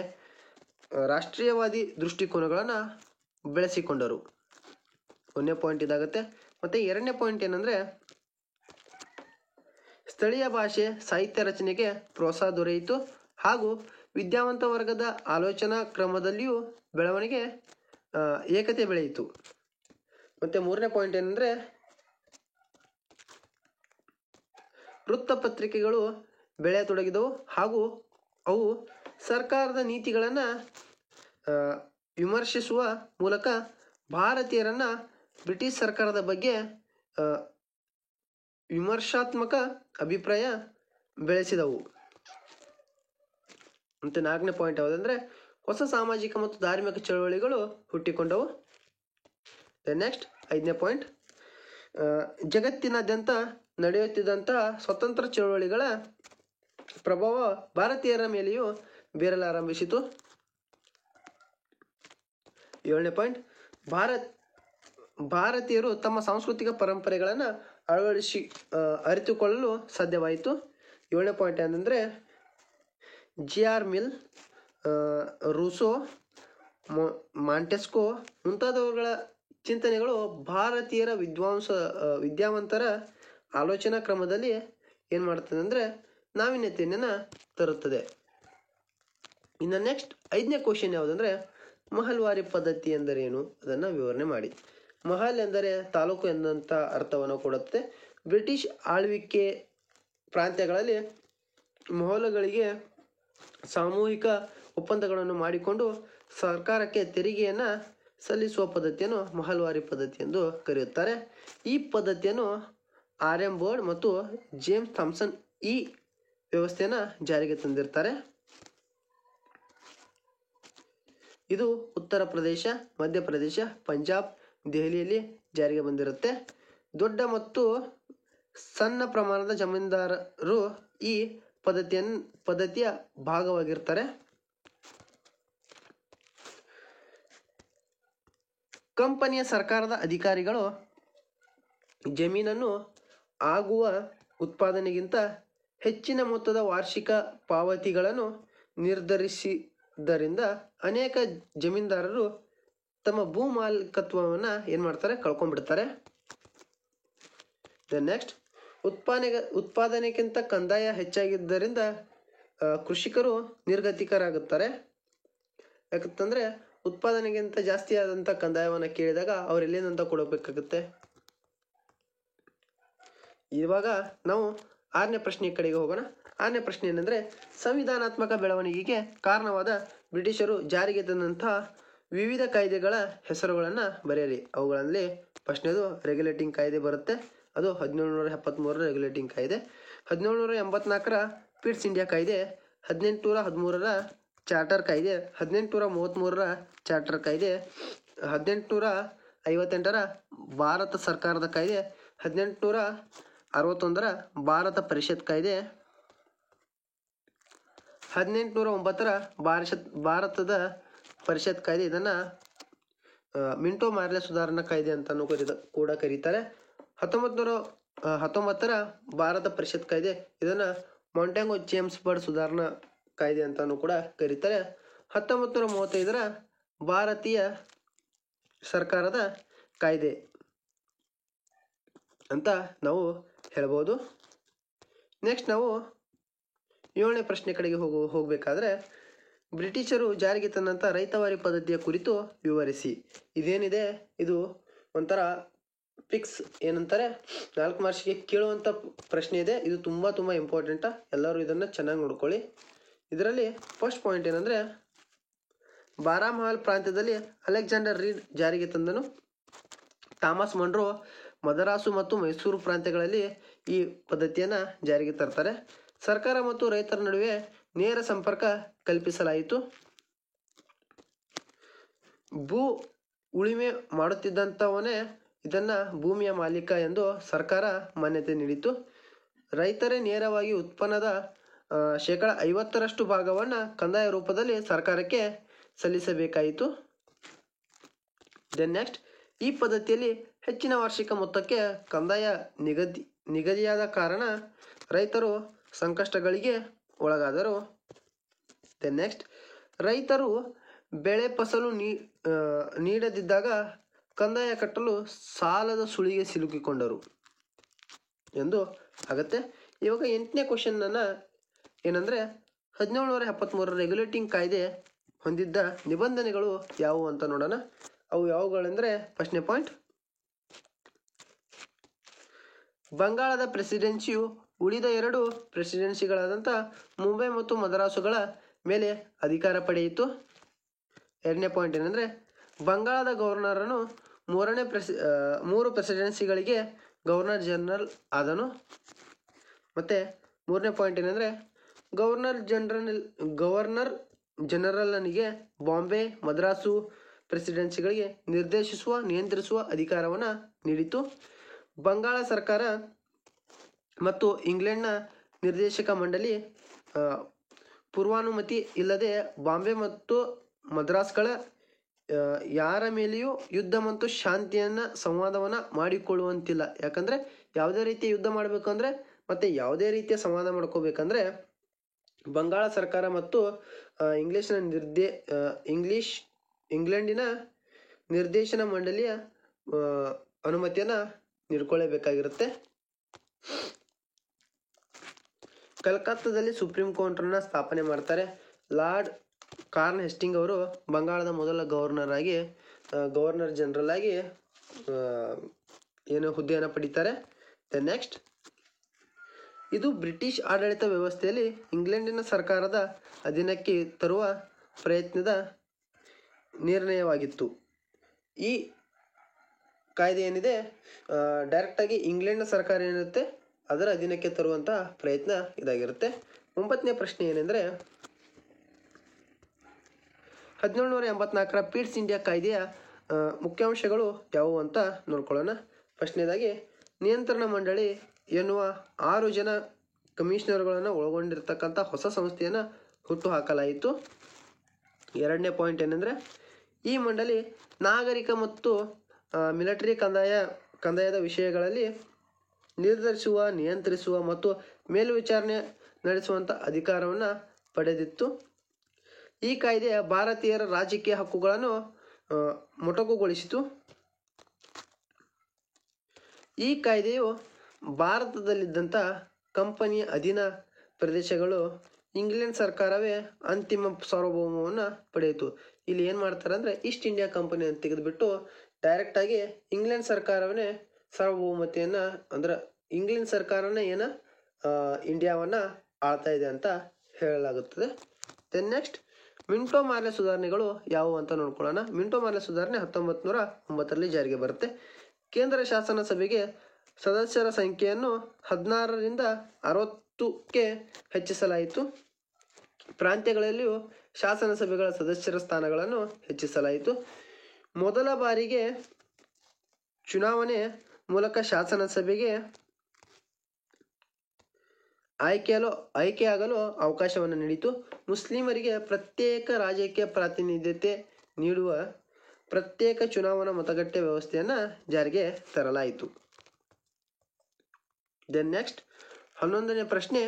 ರಾಷ್ಟ್ರೀಯವಾದಿ ದೃಷ್ಟಿಕೋನಗಳನ್ನು ಬೆಳೆಸಿಕೊಂಡರು. 1ನೇ ಪಾಯಿಂಟ್ ಇದಾಗುತ್ತೆ. ಮತ್ತು 2ನೇ ಪಾಯಿಂಟ್ ಏನಂದರೆ, ಸ್ಥಳೀಯ ಭಾಷೆ ಸಾಹಿತ್ಯ ರಚನೆಗೆ ಪ್ರೋತ್ಸಾಹ ದೊರೆಯಿತು ಹಾಗೂ ವಿದ್ಯಾವಂತ ವರ್ಗದ ಆಲೋಚನಾ ಕ್ರಮದಲ್ಲಿಯೂ ಬೆಳವಣಿಗೆ ಏಕತೆ ಬೆಳೆಯಿತು. ಮತ್ತು 3ನೇ ಪಾಯಿಂಟ್ ಏನಂದರೆ, ವೃತ್ತಪತ್ರಿಕೆಗಳು ಬೆಳೆಯತೊಡಗಿದವು ಹಾಗೂ ಅವು ಸರ್ಕಾರದ ನೀತಿಗಳನ್ನು ವಿಮರ್ಶಿಸುವ ಮೂಲಕ ಭಾರತೀಯರನ್ನು ಬ್ರಿಟಿಷ್ ಸರ್ಕಾರದ ಬಗ್ಗೆ ವಿಮರ್ಶಾತ್ಮಕ ಅಭಿಪ್ರಾಯ ಬೆಳೆಸಿದವು. ಮತ್ತು 4ನೇ ಪಾಯಿಂಟ್ ಯಾವುದಂದರೆ, ಹೊಸ ಸಾಮಾಜಿಕ ಮತ್ತು ಧಾರ್ಮಿಕ ಚಳವಳಿಗಳು ಹುಟ್ಟಿಕೊಂಡವು. ನೆಕ್ಸ್ಟ್ 5ನೇ ಪಾಯಿಂಟ್, ಜಗತ್ತಿನಾದ್ಯಂತ ನಡೆಯುತ್ತಿದ್ದಂಥ ಸ್ವತಂತ್ರ ಚಳವಳಿಗಳ ಪ್ರಭಾವ ಭಾರತೀಯರ ಮೇಲೆಯೂ ಬೀರಲಾರಂಭಿಸಿತು. 7ನೇ ಪಾಯಿಂಟ್, ಭಾರತೀಯರು ತಮ್ಮ ಸಾಂಸ್ಕೃತಿಕ ಪರಂಪರೆಗಳನ್ನು ಅರಿತುಕೊಳ್ಳಲು ಸಾಧ್ಯವಾಯಿತು. 7ನೇ ಪಾಯಿಂಟ್ ಏನಂದರೆ, J.R. ಮಿಲ್, ರೂಸೋ, ಮಾಂಟೆಸ್ಕೋ ಮುಂತಾದವುಗಳ ಚಿಂತನೆಗಳು ಭಾರತೀಯರ ವಿದ್ಯಾವಂತರ ಆಲೋಚನಾ ಕ್ರಮದಲ್ಲಿ ಏನು ಮಾಡ್ತದೆ ಅಂದರೆ ನಾವೀನ್ಯತೆಯನ್ನು ತರುತ್ತದೆ. ಇನ್ನು ನೆಕ್ಸ್ಟ್ 5ನೇ ಕ್ವಶನ್ ಯಾವುದಂದರೆ, ಮಹಲ್ವಾರಿ ಪದ್ಧತಿ ಎಂದರೇನು, ಅದನ್ನು ವಿವರಣೆ ಮಾಡಿ. ಮಹಲ್ ಎಂದರೆ ತಾಲೂಕು ಎಂದಂಥ ಅರ್ಥವನ್ನು ಕೊಡುತ್ತೆ. ಬ್ರಿಟಿಷ್ ಆಳ್ವಿಕೆ ಪ್ರಾಂತ್ಯಗಳಲ್ಲಿ ಮಹಲುಗಳಿಗೆ ಸಾಮೂಹಿಕ ಒಪ್ಪಂದಗಳನ್ನು ಮಾಡಿಕೊಂಡು ಸರ್ಕಾರಕ್ಕೆ ತೆರಿಗೆಯನ್ನು ಸಲ್ಲಿಸುವ ಪದ್ಧತಿಯನ್ನು ಮಹಲ್ವಾರಿ ಪದ್ಧತಿ ಎಂದು ಕರೆಯುತ್ತಾರೆ. ಈ ಪದ್ಧತಿಯನ್ನು RM ಬೋರ್ಡ್ ಮತ್ತು ಜೇಮ್ಸ್ ಥಾಮ್ಸನ್ ಈ ವ್ಯವಸ್ಥೆಯನ್ನು ಜಾರಿಗೆ ತಂದಿರ್ತಾರೆ. ಇದು ಉತ್ತರ ಪ್ರದೇಶ, ಮಧ್ಯಪ್ರದೇಶ, ಪಂಜಾಬ್, ದೆಹಲಿಯಲ್ಲಿ ಜಾರಿಗೆ ಬಂದಿರುತ್ತೆ. ದೊಡ್ಡ ಮತ್ತು ಸಣ್ಣ ಪ್ರಮಾಣದ ಜಮೀನ್ದಾರರು ಈ ಪದ್ಧತಿಯ ಭಾಗವಾಗಿರ್ತಾರೆ. ಕಂಪನಿಯ ಸರ್ಕಾರದ ಅಧಿಕಾರಿಗಳು ಜಮೀನನ್ನು ಆಗುವ ಉತ್ಪಾದನೆಗಿಂತ ಹೆಚ್ಚಿನ ಮೊತ್ತದ ವಾರ್ಷಿಕ ಪಾವತಿಗಳನ್ನು ನಿರ್ಧರಿಸಿದ್ದರಿಂದ ಅನೇಕ ಜಮೀನ್ದಾರರು ತಮ್ಮ ಭೂ ಮಾಲೀಕತ್ವವನ್ನು ಏನು ಮಾಡ್ತಾರೆ, ಕಳ್ಕೊಂಡ್ಬಿಡ್ತಾರೆ. ನೆಕ್ಸ್ಟ್, ಉತ್ಪಾದನೆಗಿಂತ ಕಂದಾಯ ಹೆಚ್ಚಾಗಿದ್ದರಿಂದ ಕೃಷಿಕರು ನಿರ್ಗತಿಕರಾಗುತ್ತಾರೆ. ಯಾಕಂತಂದರೆ ಉತ್ಪಾದನೆಗಿಂತ ಜಾಸ್ತಿ ಆದಂಥ ಕಂದಾಯವನ್ನು ಕೇಳಿದಾಗ ಅವ್ರು ಎಲ್ಲಿಂದ ಕೊಡಬೇಕಾಗುತ್ತೆ. ಇವಾಗ ನಾವು 6ನೇ ಪ್ರಶ್ನೆ ಕಡೆಗೆ ಹೋಗೋಣ. 6ನೇ ಪ್ರಶ್ನೆ ಏನಂದರೆ, ಸಂವಿಧಾನಾತ್ಮಕ ಬೆಳವಣಿಗೆಗೆ ಕಾರಣವಾದ ಬ್ರಿಟಿಷರು ಜಾರಿಗೆ ತಂದಂತಹ ವಿವಿಧ ಕಾಯ್ದೆಗಳ ಹೆಸರುಗಳನ್ನು ಬರೆಯಿರಿ. ಅವುಗಳಲ್ಲಿ ಫಸ್ಟ್ನೇದು ರೆಗ್ಯುಲೇಟಿಂಗ್ ಕಾಯ್ದೆ ಬರುತ್ತೆ. ಅದು 1773ರ ರೆಗ್ಯುಲೇಟಿಂಗ್ ಕಾಯ್ದೆ, 1784ರ ಪಿಟ್ಸ್ ಇಂಡಿಯಾ ಕಾಯ್ದೆ, 1813ರ ಚಾರ್ಟರ್ ಕಾಯ್ದೆ, 1833ರ ಚಾರ್ಟರ್ ಕಾಯ್ದೆ, 1858ರ ಭಾರತ ಸರ್ಕಾರದ ಕಾಯ್ದೆ, 1861ರ ಭಾರತ ಪರಿಷತ್ ಕಾಯ್ದೆ, 1809ರ ಭಾರತದ ಪರಿಷತ್ ಕಾಯ್ದೆ. ಇದನ್ನು ಮಿಂಟೋ ಮಾರ್ಲೆ ಸುಧಾರಣಾ ಕಾಯ್ದೆ ಅಂತಲೂ ಕೂಡ ಕರೀತಾರೆ. 1919ರ ಭಾರತ ಪರಿಷತ್ ಕಾಯ್ದೆ, ಇದನ್ನು ಮಾಂಟೆಗೋ ಜೇಮ್ಸ್ ಬರ್ಡ್ ಸುಧಾರಣಾ ಕಾಯ್ದೆ ಅಂತಲೂ ಕೂಡ ಕರೀತಾರೆ. 1935ರ ಭಾರತೀಯ ಸರ್ಕಾರದ ಕಾಯ್ದೆ ಅಂತ ನಾವು ಹೇಳ್ಬೋದು. ನೆಕ್ಸ್ಟ್ ನಾವು 7ನೇ ಪ್ರಶ್ನೆ ಕಡೆಗೆ ಹೋಗಬೇಕಾದ್ರೆ, ಬ್ರಿಟಿಷರು ಜಾರಿಗೆ ತಂದಂಥ ರೈತವಾರಿ ಪದ್ಧತಿಯ ಕುರಿತು ವಿವರಿಸಿ. ಇದೇನಿದೆ ಇದು ಒಂಥರ ಫಿಕ್ಸ್ ಏನಂತಾರೆ 4 ಮಾರ್ಕ್ಸ್ಗೆ ಕೇಳುವಂಥ ಪ್ರಶ್ನೆ ಇದೆ. ಇದು ತುಂಬ ಇಂಪಾರ್ಟೆಂಟ. ಎಲ್ಲರೂ ಇದನ್ನು ಚೆನ್ನಾಗಿ ನೋಡ್ಕೊಳ್ಳಿ. ಇದರಲ್ಲಿ ಫಸ್ಟ್ ಪಾಯಿಂಟ್ ಏನಂದರೆ, ಬಾರಾಮಹಲ್ ಪ್ರಾಂತ್ಯದಲ್ಲಿ ಅಲೆಕ್ಸಾಂಡರ್ ರೀಡ್ ಜಾರಿಗೆ ತಂದನು. ಥಾಮಸ್ ಮನ್ರೋ ಮದರಾಸು ಮತ್ತು ಮೈಸೂರು ಪ್ರಾಂತ್ಯಗಳಲ್ಲಿ ಈ ಪದ್ಧತಿಯನ್ನು ಜಾರಿಗೆ ತರ್ತಾರೆ. ಸರ್ಕಾರ ಮತ್ತು ರೈತರ ನಡುವೆ ನೇರ ಸಂಪರ್ಕ ಕಲ್ಪಿಸಲಾಯಿತು. ಭೂ ಉಳುಮೆ ಮಾಡುತ್ತಿದ್ದಂಥವನೇ ಇದನ್ನು ಭೂಮಿಯ ಮಾಲೀಕ ಎಂದು ಸರ್ಕಾರ ಮಾನ್ಯತೆ ನೀಡಿತು. ರೈತರೇ ನೇರವಾಗಿ ಉತ್ಪನ್ನದ 50% ಭಾಗವನ್ನು ಕಂದಾಯ ರೂಪದಲ್ಲಿ ಸರ್ಕಾರಕ್ಕೆ ಸಲ್ಲಿಸಬೇಕಾಯಿತು. ನೆಕ್ಸ್ಟ್, ಈ ಪದ್ಧತಿಯಲ್ಲಿ ಹೆಚ್ಚಿನ ವಾರ್ಷಿಕ ಮೊತ್ತಕ್ಕೆ ಕಂದಾಯ ನಿಗದಿಯಾದ ಕಾರಣ ರೈತರು ಸಂಕಷ್ಟಗಳಿಗೆ ಒಳಗಾದರು. ನೆಕ್ಸ್ಟ್, ರೈತರು ಬೆಳೆ ಫಸಲು ನೀಡದಿದ್ದಾಗ ಕಂದಾಯ ಕಟ್ಟಲು ಸಾಲದ ಸುಳಿಗೆ ಸಿಲುಕಿಕೊಂಡರು ಎಂದು ಆಗುತ್ತೆ. ಇವಾಗ 8ನೇ ಕ್ವಶನ್ನ ಏನಂದರೆ, 1773ರ ರೆಗ್ಯುಲೇಟಿಂಗ್ ಕಾಯ್ದೆ ಹೊಂದಿದ್ದ ನಿಬಂಧನೆಗಳು ಯಾವುವು ಅಂತ ನೋಡೋಣ. ಅವು ಯಾವುಗಳೆಂದರೆ, ಫಸ್ಟ್ನೇ ಪಾಯಿಂಟ್, ಬಂಗಾಳದ ಪ್ರೆಸಿಡೆನ್ಸಿಯು ಉಳಿದ 2 ಪ್ರೆಸಿಡೆನ್ಸಿಗಳಾದಂಥ ಮುಂಬೈ ಮತ್ತು ಮದ್ರಾಸುಗಳ ಮೇಲೆ ಅಧಿಕಾರ ಪಡೆಯಿತು. 2ನೇ ಪಾಯಿಂಟ್ ಏನಂದರೆ, ಬಂಗಾಳದ ಗವರ್ನರನು 3 ಪ್ರೆಸಿಡೆನ್ಸಿಗಳಿಗೆ ಗವರ್ನರ್ ಜನರಲ್ ಆದನು. ಮತ್ತು 3ನೇ ಪಾಯಿಂಟ್ ಏನಂದರೆ, ಗವರ್ನರ್ ಜನರಲ್ನಿಗೆ ಬಾಂಬೆ, ಮದ್ರಾಸು ಪ್ರೆಸಿಡೆನ್ಸಿಗಳಿಗೆ ನಿಯಂತ್ರಿಸುವ ಅಧಿಕಾರವನ್ನು ನೀಡಿತು. ಬಂಗಾಳ ಸರ್ಕಾರ ಮತ್ತು ಇಂಗ್ಲೆಂಡ್ನ ನಿರ್ದೇಶಕ ಮಂಡಳಿ ಪೂರ್ವಾನುಮತಿ ಇಲ್ಲದೆ ಬಾಂಬೆ ಮತ್ತು ಮದ್ರಾಸ್ಗಳ ಯಾರ ಮೇಲೆಯೂ ಯುದ್ಧ ಮತ್ತು ಶಾಂತಿಯನ್ನು ಸಂವಾದವನ್ನು ಮಾಡಿಕೊಳ್ಳುವಂತಿಲ್ಲ. ಯಾಕಂದರೆ ಯಾವುದೇ ರೀತಿಯ ಯುದ್ಧ ಮಾಡಬೇಕು ಅಂದರೆ ಮತ್ತು ಯಾವುದೇ ರೀತಿಯ ಸಂವಾದ ಮಾಡ್ಕೋಬೇಕಂದ್ರೆ ಬಂಗಾಳ ಸರ್ಕಾರ ಮತ್ತು ಇಂಗ್ಲೆಂಡಿನ ನಿರ್ದೇಶನ ಮಂಡಳಿಯ ಅನುಮತಿಯನ್ನು ನೀಡ್ಕೊಳ್ಳೇಬೇಕಾಗಿರುತ್ತೆ. ಕಲ್ಕತ್ತಾದಲ್ಲಿ ಸುಪ್ರೀಂ ಕೋರ್ಟನ್ನು ಸ್ಥಾಪನೆ ಮಾಡ್ತಾರೆ. ಲಾರ್ಡ್ ಕಾರ್ನ್ ಹೇಸ್ಟಿಂಗ್ ಅವರು ಬಂಗಾಳದ ಮೊದಲ ಗವರ್ನರ್ ಜನರಲ್ ಆಗಿ ಹುದ್ದೆಯನ್ನು ಪಡಿತಾರೆ. ನೆಕ್ಸ್ಟ್, ಇದು ಬ್ರಿಟಿಷ್ ಆಡಳಿತ ವ್ಯವಸ್ಥೆಯಲ್ಲಿ ಇಂಗ್ಲೆಂಡಿನ ಸರ್ಕಾರದ ಅಧೀನಕ್ಕೆ ತರುವ ಪ್ರಯತ್ನದ ನಿರ್ಣಯವಾಗಿತ್ತು. ಈ ಕಾಯ್ದೆ ಏನಿದೆ ಡೈರೆಕ್ಟಾಗಿ ಇಂಗ್ಲೆಂಡ್ನ ಸರ್ಕಾರ ಏನಿರುತ್ತೆ ಅದರ ಅಧೀನಕ್ಕೆ ತರುವಂಥ ಪ್ರಯತ್ನ ಇದಾಗಿರುತ್ತೆ. 9ನೇ ಪ್ರಶ್ನೆ ಏನೆಂದರೆ 1784ರ ಪೀಟ್ಸ್ ಇಂಡಿಯಾ ಕಾಯ್ದೆಯ ಮುಖ್ಯಾಂಶಗಳು ಯಾವುವು ಅಂತ ನೋಡ್ಕೊಳ್ಳೋಣ. ಪ್ರಶ್ನೆಯದಾಗಿ ನಿಯಂತ್ರಣ ಮಂಡಳಿ ಎನ್ನುವ 6 ಜನ ಕಮಿಷನರ್ಗಳನ್ನು ಒಳಗೊಂಡಿರ್ತಕ್ಕಂಥ ಹೊಸ ಸಂಸ್ಥೆಯನ್ನು ಹುಟ್ಟು ಹಾಕಲಾಯಿತು. 2ನೇ ಪಾಯಿಂಟ್ ಏನೆಂದರೆ ಈ ಮಂಡಳಿ ನಾಗರಿಕ ಮತ್ತು ಮಿಲಿಟರಿ ಕಂದಾಯದ ವಿಷಯಗಳಲ್ಲಿ ನಿರ್ಧರಿಸುವ, ನಿಯಂತ್ರಿಸುವ ಮತ್ತು ಮೇಲ್ವಿಚಾರಣೆ ನಡೆಸುವಂಥ ಅಧಿಕಾರವನ್ನು ಪಡೆದಿತ್ತು. ಈ ಕಾಯ್ದೆಯ ಭಾರತೀಯರ ರಾಜಕೀಯ ಹಕ್ಕುಗಳನ್ನು ಮೊಟಕುಗೊಳಿಸಿತು. ಈ ಕಾಯ್ದೆಯು ಭಾರತದಲ್ಲಿದ್ದಂಥ ಕಂಪನಿಯ ಅಧೀನ ಪ್ರದೇಶಗಳು ಇಂಗ್ಲೆಂಡ್ ಸರ್ಕಾರವೇ ಅಂತಿಮ ಸಾರ್ವಭೌಮವನ್ನು ಪಡೆಯಿತು. ಇಲ್ಲಿ ಏನು ಮಾಡ್ತಾರೆ ಅಂದರೆ ಈಸ್ಟ್ ಇಂಡಿಯಾ ಕಂಪನಿಯನ್ನು ತೆಗೆದುಬಿಟ್ಟು ಡೈರೆಕ್ಟಾಗಿ ಇಂಗ್ಲೆಂಡ್ ಸರ್ಕಾರವೇ ಸಾರ್ವಭೌಮತೆಯನ್ನು ಅಂದ್ರೆ ಇಂಗ್ಲೆಂಡ್ ಸರ್ಕಾರನೇ ಇಂಡಿಯಾವನ್ನು ಆಳ್ತಾ ಇದೆ ಅಂತ ಹೇಳಲಾಗುತ್ತದೆ. ದೆನ್ ನೆಕ್ಸ್ಟ್ ಮಿಂಟೋ ಮಾರ್ಲೆ ಸುಧಾರಣೆಗಳು ಯಾವುವು ಅಂತ ನೋಡ್ಕೊಳ್ಳೋಣ. ಮಿಂಟೋ ಮಾರ್ಲೆ ಸುಧಾರಣೆ 1909ರಲ್ಲಿ ಜಾರಿಗೆ ಬರುತ್ತೆ. ಕೇಂದ್ರ ಶಾಸನ ಸಭೆಗೆ ಸದಸ್ಯರ ಸಂಖ್ಯೆಯನ್ನು 16ರಿಂದ 60ಕ್ಕೆ ಹೆಚ್ಚಿಸಲಾಯಿತು. ಪ್ರಾಂತ್ಯಗಳಲ್ಲಿಯೂ ಶಾಸನ ಸಭೆಗಳ ಸದಸ್ಯರ ಸ್ಥಾನಗಳನ್ನು ಹೆಚ್ಚಿಸಲಾಯಿತು. ಮೊದಲ ಬಾರಿಗೆ ಚುನಾವಣೆ ಮೂಲಕ ಶಾಸನ ಸಭೆಗೆ ಆಯ್ಕೆಯಾಗಲು ಅವಕಾಶವನ್ನು ನೀಡಿತು. ಮುಸ್ಲಿಮರಿಗೆ ಪ್ರತ್ಯೇಕ ರಾಜಕೀಯ ಪ್ರಾತಿನಿಧ್ಯತೆ ನೀಡುವ ಪ್ರತ್ಯೇಕ ಚುನಾವಣಾ ಮತಗಟ್ಟೆ ವ್ಯವಸ್ಥೆಯನ್ನು ಜಾರಿಗೆ ತರಲಾಯಿತು. ದೆನ್ ನೆಕ್ಸ್ಟ್ 11ನೇ ಪ್ರಶ್ನೆ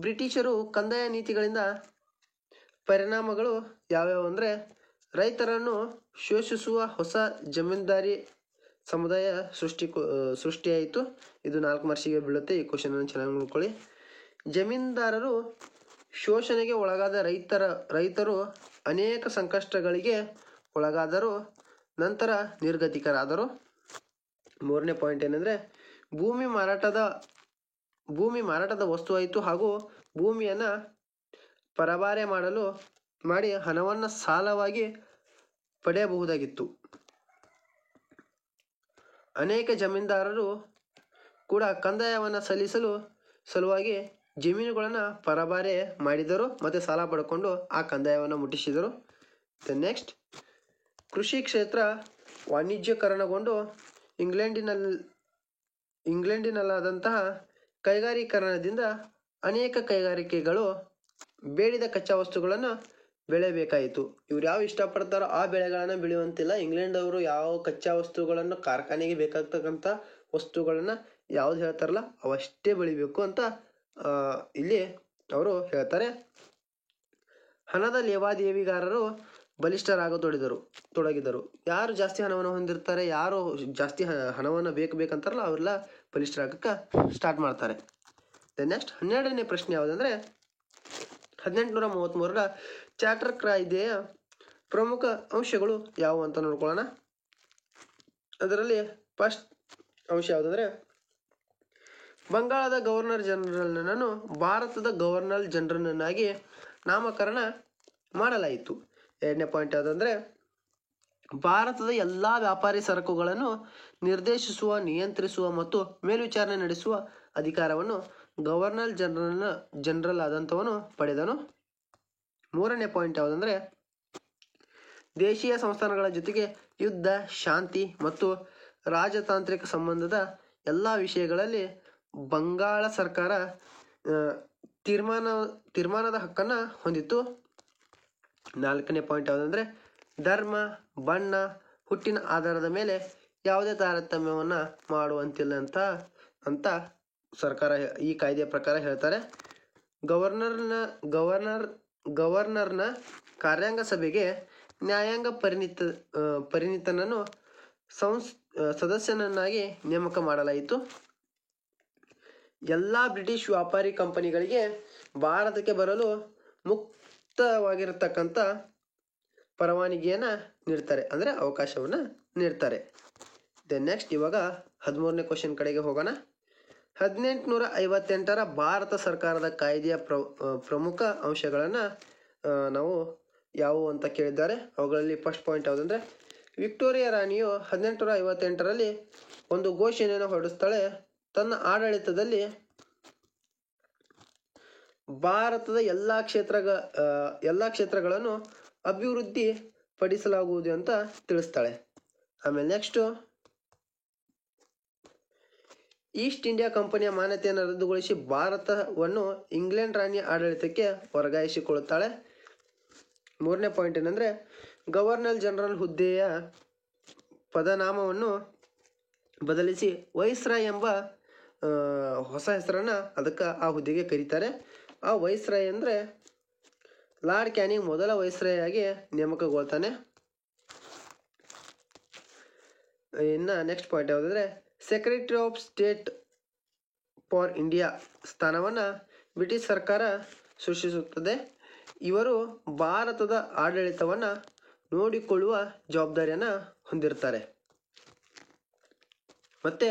ಬ್ರಿಟಿಷರು ಕಂದಾಯ ನೀತಿಗಳಿಂದ ಪರಿಣಾಮಗಳು ಯಾವ್ಯಾವು ಅಂದರೆ ರೈತರನ್ನು ಶೋಷಿಸುವ ಹೊಸ ಜಮೀನ್ದಾರಿ ಸಮುದಾಯ ಸೃಷ್ಟಿಯಾಯಿತು. ಇದು 4 ಮಾರ್ಕ್ಸಿಗೆ ಬೀಳುತ್ತೆ. ಈ ಕ್ವಶನನ್ನು ಚೆನ್ನಾಗಿ ನೋಡ್ಕೊಳ್ಳಿ. ಜಮೀನ್ದಾರರು ಶೋಷಣೆಗೆ ಒಳಗಾದ ರೈತರು ಅನೇಕ ಸಂಕಷ್ಟಗಳಿಗೆ ಒಳಗಾದರು, ನಂತರ ನಿರ್ಗತಿಕರಾದರು. 3ನೇ ಪಾಯಿಂಟ್ ಏನೆಂದರೆ ಭೂಮಿ ಮಾರಾಟದ ವಸ್ತುವಾಯಿತು ಹಾಗೂ ಭೂಮಿಯನ್ನು ಪರಭಾರೆ ಮಾಡಿ ಹಣವನ್ನು ಸಾಲವಾಗಿ ಪಡೆಯಬಹುದಾಗಿತ್ತು. ಅನೇಕ ಜಮೀನ್ದಾರರು ಕೂಡ ಕಂದಾಯವನ್ನು ಸಲ್ಲಿಸಲು ಸಲುವಾಗಿ ಜಮೀನುಗಳನ್ನು ಪರಭಾರೆ ಮಾಡಿದರು ಮತ್ತು ಸಾಲ ಪಡ್ಕೊಂಡು ಆ ಕಂದಾಯವನ್ನು ಮುಟ್ಟಿಸಿದರು. ನೆಕ್ಸ್ಟ್ ಕೃಷಿ ಕ್ಷೇತ್ರ ವಾಣಿಜ್ಯೀಕರಣಗೊಂಡು ಇಂಗ್ಲೆಂಡಿನಲ್ಲಾದಂತಹ ಕೈಗಾರೀಕರಣದಿಂದ ಅನೇಕ ಕೈಗಾರಿಕೆಗಳು ಬೇಡಿದ ಕಚ್ಚಾ ವಸ್ತುಗಳನ್ನು ಬೆಳೆಯಬೇಕಾಯಿತು. ಇವ್ರು ಯಾವ ಇಷ್ಟಪಡ್ತಾರೋ ಆ ಬೆಳೆಗಳನ್ನು ಬೆಳೆಯುವಂತಿಲ್ಲ. ಇಂಗ್ಲೆಂಡ್ ಅವರು ಯಾವ ಕಚ್ಚಾ ವಸ್ತುಗಳನ್ನು ಕಾರ್ಖಾನೆಗೆ ಬೇಕಾಗ್ತಕ್ಕಂಥ ವಸ್ತುಗಳನ್ನು ಯಾವ್ದು ಹೇಳ್ತಾರಲ್ಲ ಅವಷ್ಟೇ ಬೆಳಿಬೇಕು ಅಂತ ಇಲ್ಲಿ ಅವರು ಹೇಳ್ತಾರೆ. ಹಣದ ಲೇವಾದೇವಿಗಾರರು ಬಲಿಷ್ಠರಾಗತೊಡಗಿದರು. ಯಾರು ಜಾಸ್ತಿ ಹಣವನ್ನು ಹೊಂದಿರ್ತಾರೆ, ಯಾರು ಜಾಸ್ತಿ ಹಣವನ್ನು ಬೇಕಂತಾರಲ್ಲ ಅವರೆಲ್ಲ ಬಲಿಷ್ಠರಾಗಕ್ಕೆ ಸ್ಟಾರ್ಟ್ ಮಾಡ್ತಾರೆ. ನೆಕ್ಸ್ಟ್ 12ನೇ ಪ್ರಶ್ನೆ ಯಾವುದಂದರೆ 1833ರ ಚಾರ್ಟರ್ ಕಾಯ್ದೆಯ ಪ್ರಮುಖ ಅಂಶಗಳು ಯಾವುವು ಅಂತ ನೋಡ್ಕೊಳ್ಳೋಣ. ಅದರಲ್ಲಿ ಫಸ್ಟ್ ಅಂಶ ಯಾವುದಂದರೆ ಬಂಗಾಳದ ಗವರ್ನರ್ ಜನರಲ್ನನ್ನು ಭಾರತದ ಗವರ್ನರ್ ಜನರಲ್ನಾಗಿ ನಾಮಕರಣ ಮಾಡಲಾಯಿತು. 2ನೇ ಪಾಯಿಂಟ್ ಯಾವುದಂದರೆ ಭಾರತದ ಎಲ್ಲ ವ್ಯಾಪಾರಿ ಸರಕುಗಳನ್ನು ನಿರ್ದೇಶಿಸುವ, ನಿಯಂತ್ರಿಸುವ ಮತ್ತು ಮೇಲ್ವಿಚಾರಣೆ ನಡೆಸುವ ಅಧಿಕಾರವನ್ನು ಗವರ್ನರ್ ಜನರಲ್ ಆದಂಥವನು ಪಡೆದನು. 3ನೇ ಪಾಯಿಂಟ್ ಯಾವುದಂದರೆ ದೇಶೀಯ ಸಂಸ್ಥಾನಗಳ ಜೊತೆಗೆ ಯುದ್ಧ, ಶಾಂತಿ ಮತ್ತು ರಾಜತಾಂತ್ರಿಕ ಸಂಬಂಧದ ಎಲ್ಲ ವಿಷಯಗಳಲ್ಲಿ ಬಂಗಾಳ ಸರ್ಕಾರ ತೀರ್ಮಾನದ ಹಕ್ಕನ್ನು ಹೊಂದಿತ್ತು. 4ನೇ ಪಾಯಿಂಟ್ ಯಾವುದಂದರೆ ಧರ್ಮ, ಬಣ್ಣ, ಹುಟ್ಟಿನ ಆಧಾರದ ಮೇಲೆ ಯಾವುದೇ ತಾರತಮ್ಯವನ್ನು ಮಾಡುವಂತಿಲ್ಲ ಅಂತ ಸರ್ಕಾರ ಈ ಕಾಯ್ದೆಯ ಪ್ರಕಾರ ಹೇಳ್ತಾರೆ. ಗವರ್ನರ್ನ ಕಾರ್ಯಾಂಗ ಸಭೆಗೆ ನ್ಯಾಯಾಂಗ ಪರಿಣಿತನನ್ನು ಸದಸ್ಯನನ್ನಾಗಿ ನೇಮಕ ಮಾಡಲಾಯಿತು. ಎಲ್ಲ ಬ್ರಿಟಿಷ್ ವ್ಯಾಪಾರಿ ಕಂಪನಿಗಳಿಗೆ ಭಾರತಕ್ಕೆ ಬರಲು ಮುಕ್ತವಾಗಿರತಕ್ಕಂಥ ಪರವಾನಗಿಯನ್ನು ನೀಡ್ತಾರೆ, ಅಂದರೆ ಅವಕಾಶವನ್ನು ನೀಡ್ತಾರೆ. ನೆಕ್ಸ್ಟ್ ಇವಾಗ 13ನೇ ಕ್ವಶನ್ ಕಡೆಗೆ ಹೋಗೋಣ. 1858ರ ಭಾರತ ಸರ್ಕಾರದ ಕಾಯ್ದೆಯ ಪ್ರಮುಖ ಅಂಶಗಳನ್ನು ನಾವು ಯಾವುವು ಅಂತ ಕೇಳಿದ್ದಾರೆ. ಅವುಗಳಲ್ಲಿ ಫಸ್ಟ್ ಪಾಯಿಂಟ್ ಯಾವುದಂದರೆ ವಿಕ್ಟೋರಿಯಾ ರಾಣಿಯು 1858ರಲ್ಲಿ ಒಂದು ಘೋಷಣೆಯನ್ನು ಹೊರಡಿಸ್ತಾಳೆ. ತನ್ನ ಆಡಳಿತದಲ್ಲಿ ಭಾರತದ ಎಲ್ಲ ಕ್ಷೇತ್ರಗಳನ್ನು ಅಭಿವೃದ್ಧಿ ಪಡಿಸಲಾಗುವುದು ಅಂತ ತಿಳಿಸ್ತಾಳೆ. ಆಮೇಲೆ ನೆಕ್ಸ್ಟು, ಈಸ್ಟ್ ಇಂಡಿಯಾ ಕಂಪನಿಯ ಮಾನ್ಯತೆಯನ್ನು ರದ್ದುಗೊಳಿಸಿ ಭಾರತವನ್ನು ಇಂಗ್ಲೆಂಡ್ ರಾಣಿಯ ಆಡಳಿತಕ್ಕೆ ವರ್ಗಾಯಿಸಿಕೊಳ್ಳುತ್ತಾಳೆ. 3ನೇ ಪಾಯಿಂಟ್ ಏನಂದರೆ, ಗವರ್ನರ್ ಜನರಲ್ ಹುದ್ದೆಯ ಪದನಾಮವನ್ನು ಬದಲಿಸಿ ವೈಸ್ರಾಯ್ ಎಂಬ ಹೊಸ ಹೆಸರನ್ನು ಆ ಹುದ್ದೆಗೆ ಕರೀತಾರೆ. ಆ ವೈಸ್ರಾಯ್ ಅಂದರೆ ಲಾರ್ಡ್ ಕ್ಯಾನಿಂಗ್ ಮೊದಲ ವೈಸ್ರಾಯ್ ಆಗಿ ನೇಮಕಗೊಳ್ತಾನೆ. ಇನ್ನು ನೆಕ್ಸ್ಟ್ ಪಾಯಿಂಟ್ ಯಾವುದಂದರೆ, Secretary of State for India ಸ್ಥಾನವನ್ನು ಬ್ರಿಟಿಷ್ ಸರ್ಕಾರ ಸೃಷ್ಟಿಸುತ್ತದೆ. ಇವರು ಭಾರತದ ಆಡಳಿತವನ್ನು ನೋಡಿಕೊಳ್ಳುವ ಜವಾಬ್ದಾರಿಯನ್ನು ಹೊಂದಿರ್ತಾರೆ. ಮತ್ತು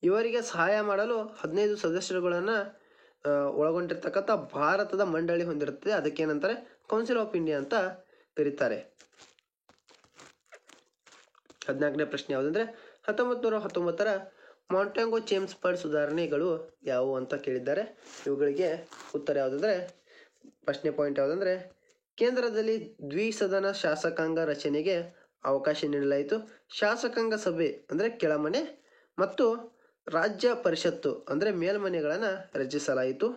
ಇವರಿಗೆ ಸಹಾಯ ಮಾಡಲು 15 ಸದಸ್ಯರುಗಳನ್ನು ಒಳಗೊಂಡಿರ್ತಕ್ಕಂಥ ಭಾರತದ ಮಂಡಳಿ ಹೊಂದಿರುತ್ತದೆ. ಅದಕ್ಕೇನಂತಾರೆ, ಕೌನ್ಸಿಲ್ ಆಫ್ ಇಂಡಿಯಾ ಅಂತ ಕರೀತಾರೆ. 14ನೇ ಪ್ರಶ್ನೆ ಯಾವುದಂದರೆ, 1919ರ ಮಾಂಟೆಗೊ ಚೇಮ್ಸ್ಫರ್ಡ್ ಸುಧಾರಣೆಗಳು ಯಾವುವು ಅಂತ ಕೇಳಿದ್ದಾರೆ. ಇವುಗಳಿಗೆ ಉತ್ತರ ಯಾವುದಂದರೆ, ಫಸ್ಟ್ನೇ ಪಾಯಿಂಟ್ ಯಾವುದಂದರೆ, ಕೇಂದ್ರದಲ್ಲಿ ದ್ವಿಸದನ ಶಾಸಕಾಂಗ ರಚನೆಗೆ ಅವಕಾಶ ನೀಡಲಾಯಿತು. ಶಾಸಕಾಂಗ ಸಭೆ ಅಂದರೆ ಕೆಳಮನೆ ಮತ್ತು ರಾಜ್ಯ ಪರಿಷತ್ತು ಅಂದರೆ ಮೇಲ್ಮನೆಗಳನ್ನು ರಚಿಸಲಾಯಿತು.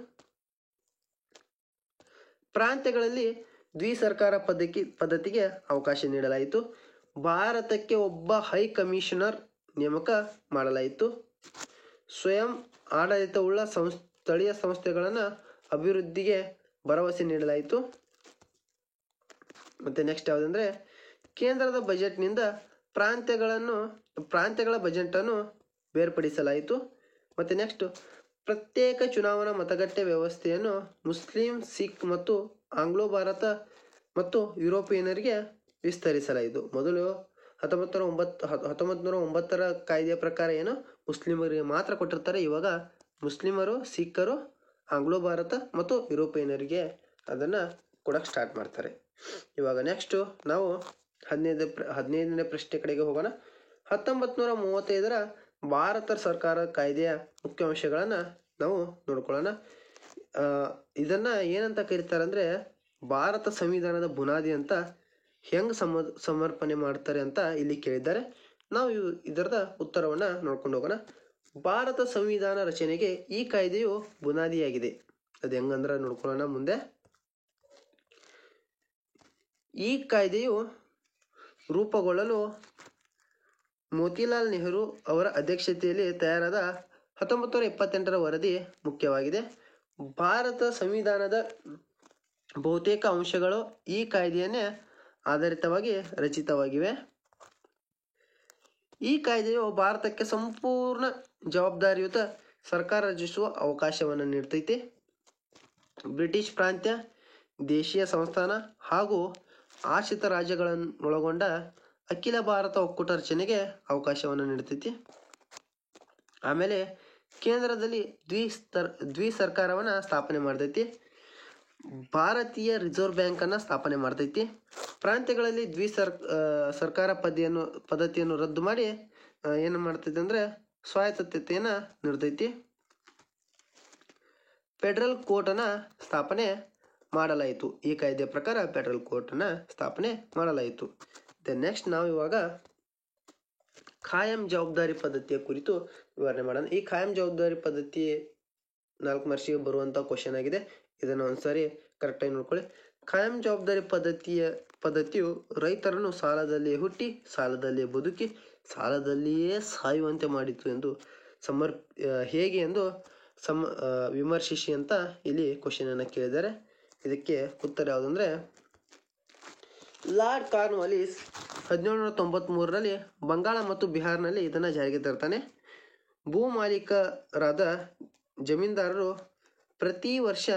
ಪ್ರಾಂತ್ಯಗಳಲ್ಲಿ ದ್ವಿಸರ್ಕಾರ ಪದ್ಧತಿಗೆ ಅವಕಾಶ ನೀಡಲಾಯಿತು. ಭಾರತಕ್ಕೆ ಒಬ್ಬ ಹೈ ಕಮಿಷನರ್ ನೇಮಕ ಮಾಡಲಾಯಿತು. ಸ್ವಯಂ ಆಡಳಿತವುಳ್ಳ ಸ್ಥಳೀಯ ಸಂಸ್ಥೆಗಳನ್ನು ಅಭಿವೃದ್ಧಿಗೆ ಭರವಸೆ ನೀಡಲಾಯಿತು. ಮತ್ತು ನೆಕ್ಸ್ಟ್ ಯಾವುದಂದರೆ, ಕೇಂದ್ರದ ಬಜೆಟ್ನಿಂದ ಪ್ರಾಂತ್ಯಗಳ ಬಜೆಟನ್ನು ಬೇರ್ಪಡಿಸಲಾಯಿತು. ಮತ್ತು ನೆಕ್ಸ್ಟ್, ಪ್ರತ್ಯೇಕ ಚುನಾವಣಾ ಮತಗಟ್ಟೆ ವ್ಯವಸ್ಥೆಯನ್ನು ಮುಸ್ಲಿಂ, ಸಿಖ್ ಮತ್ತು ಆಂಗ್ಲೋ ಭಾರತ ಮತ್ತು ಯುರೋಪಿಯನ್ನರಿಗೆ ವಿಸ್ತರಿಸಲಾಯಿತು. ಮೊದಲು 1909ರ ಕಾಯ್ದೆಯ ಪ್ರಕಾರ ಏನು ಮುಸ್ಲಿಮರಿಗೆ ಮಾತ್ರ ಕೊಟ್ಟಿರ್ತಾರೆ. ಇವಾಗ ಮುಸ್ಲಿಮರು, ಸಿಖ್ಖರು, ಆಂಗ್ಲೋ ಭಾರತ ಮತ್ತು ಯುರೋಪಿಯನ್ನರಿಗೆ ಅದನ್ನು ಕೊಡೋಕ್ಕೆ ಸ್ಟಾರ್ಟ್ ಮಾಡ್ತಾರೆ. ಇವಾಗ ನೆಕ್ಸ್ಟು ನಾವು 15ನೇ ಪ್ರಶ್ನೆ ಕಡೆಗೆ ಹೋಗೋಣ. 1935ರ ಭಾರತ ಸರ್ಕಾರ ಕಾಯ್ದೆಯ ಮುಖ್ಯ ಅಂಶಗಳನ್ನು ನಾವು ನೋಡ್ಕೊಳ್ಳೋಣ. ಇದನ್ನು ಏನಂತ ಕರೀತಾರೆ ಅಂದರೆ, ಭಾರತ ಸಂವಿಧಾನದ ಬುನಾದಿ ಅಂತ ಹೆಂಗೆ ಸಮರ್ಪಣೆ ಮಾಡ್ತಾರೆ ಅಂತ ಇಲ್ಲಿ ಕೇಳಿದ್ದಾರೆ. ನಾವು ಇದರದ ಉತ್ತರವನ್ನು ನೋಡ್ಕೊಂಡು ಹೋಗೋಣ. ಭಾರತ ಸಂವಿಧಾನ ರಚನೆಗೆ ಈ ಕಾಯ್ದೆಯು ಬುನಾದಿಯಾಗಿದೆ. ಅದು ಹೆಂಗಂದ್ರೆ ನೋಡ್ಕೊಳ್ಳೋಣ ಮುಂದೆ. ಈ ಕಾಯ್ದೆಯು ರೂಪುಗೊಳ್ಳಲು ಮೋತಿಲಾಲ್ ನೆಹರು ಅವರ ಅಧ್ಯಕ್ಷತೆಯಲ್ಲಿ ತಯಾರಾದ 1928ರ ವರದಿ ಮುಖ್ಯವಾಗಿದೆ. ಭಾರತ ಸಂವಿಧಾನದ ಬಹುತೇಕ ಅಂಶಗಳು ಈ ಕಾಯ್ದೆಯನ್ನೇ ಆಧಾರಿತವಾಗಿ ರಚಿತವಾಗಿವೆ. ಈ ಕಾಯ್ದೆಯು ಭಾರತಕ್ಕೆ ಸಂಪೂರ್ಣ ಜವಾಬ್ದಾರಿಯುತ ಸರ್ಕಾರ ರಚಿಸುವ ಅವಕಾಶವನ್ನು ನೀಡ್ತೈತಿ. ಬ್ರಿಟಿಷ್ ಪ್ರಾಂತ್ಯ, ದೇಶೀಯ ಸಂಸ್ಥಾನ ಹಾಗೂ ಆಶ್ರಿತ ರಾಜ್ಯಗಳನ್ನೊಳಗೊಂಡ ಅಖಿಲ ಭಾರತ ಒಕ್ಕೂಟ ರಚನೆಗೆ ಅವಕಾಶವನ್ನು ನೀಡ್ತೈತಿ. ಆಮೇಲೆ ಕೇಂದ್ರದಲ್ಲಿ ದ್ವಿ ಸರ್ಕಾರವನ್ನು ಸ್ಥಾಪನೆ ಮಾಡ್ತೈತಿ. ಭಾರತೀಯ ರಿಸರ್ವ್ ಬ್ಯಾಂಕನ್ನು ಸ್ಥಾಪನೆ ಮಾಡ್ತೈತಿ. ಪ್ರಾಂತ್ಯಗಳಲ್ಲಿ ಸರ್ಕಾರ ಪದ್ಧತಿಯನ್ನು ರದ್ದು ಮಾಡಿ ಏನು ಮಾಡ್ತೈತಿ ಅಂದರೆ ಸ್ವಾಯತ್ತತೆಯನ್ನು ನೀಡ್ತೈತಿ. ಫೆಡರಲ್ ಕೋರ್ಟನ್ನು ಸ್ಥಾಪನೆ ಮಾಡಲಾಯಿತು. ಈ ಕಾಯ್ದೆಯ ಪ್ರಕಾರ ಫೆಡರಲ್ ಕೋರ್ಟನ್ನು ಸ್ಥಾಪನೆ ಮಾಡಲಾಯಿತು. ನೆಕ್ಸ್ಟ್ ನಾವು ಇವಾಗ ಖಾಯಂ ಜವಾಬ್ದಾರಿ ಪದ್ಧತಿಯ ಕುರಿತು ವಿವರಣೆ ಮಾಡೋಣ. ಈ ಖಾಯಂ ಜವಾಬ್ದಾರಿ ಪದ್ಧತಿ 4 ಮಾರ್ಕ್ಸಿಗೆ ಬರುವಂಥ ಕ್ವಶನ್ ಆಗಿದೆ. ಇದನ್ನು ಒಂದ್ಸರಿ ಕರೆಕ್ಟಾಗಿ ನೋಡ್ಕೊಳ್ಳಿ. ಖಾಯಂ ಜವಾಬ್ದಾರಿ ಪದ್ಧತಿಯು ರೈತರನ್ನು ಸಾಲದಲ್ಲಿಯೇ ಹುಟ್ಟಿ, ಸಾಲದಲ್ಲಿಯೇ ಬದುಕಿ, ಸಾಲದಲ್ಲಿಯೇ ಸಾಯುವಂತೆ ಮಾಡಿತು ಎಂದು ಹೇಗೆ ಎಂದು ವಿಮರ್ಶಿಸಿ ಅಂತ ಇಲ್ಲಿ ಕ್ವಶನನ್ನು ಕೇಳಿದ್ದಾರೆ. ಇದಕ್ಕೆ ಉತ್ತರ ಯಾವುದಂದರೆ, ಲಾರ್ಡ್ ಕಾರ್ನ್ವಾಲಿಸ್ 1793ರಲ್ಲಿ ಬಂಗಾಳ ಮತ್ತು ಬಿಹಾರ್ನಲ್ಲಿ ಇದನ್ನು ಜಾರಿಗೆ ತರ್ತಾನೆ. ಭೂ ಮಾಲೀಕರಾದ ಜಮೀನ್ದಾರರು ಪ್ರತಿ ವರ್ಷ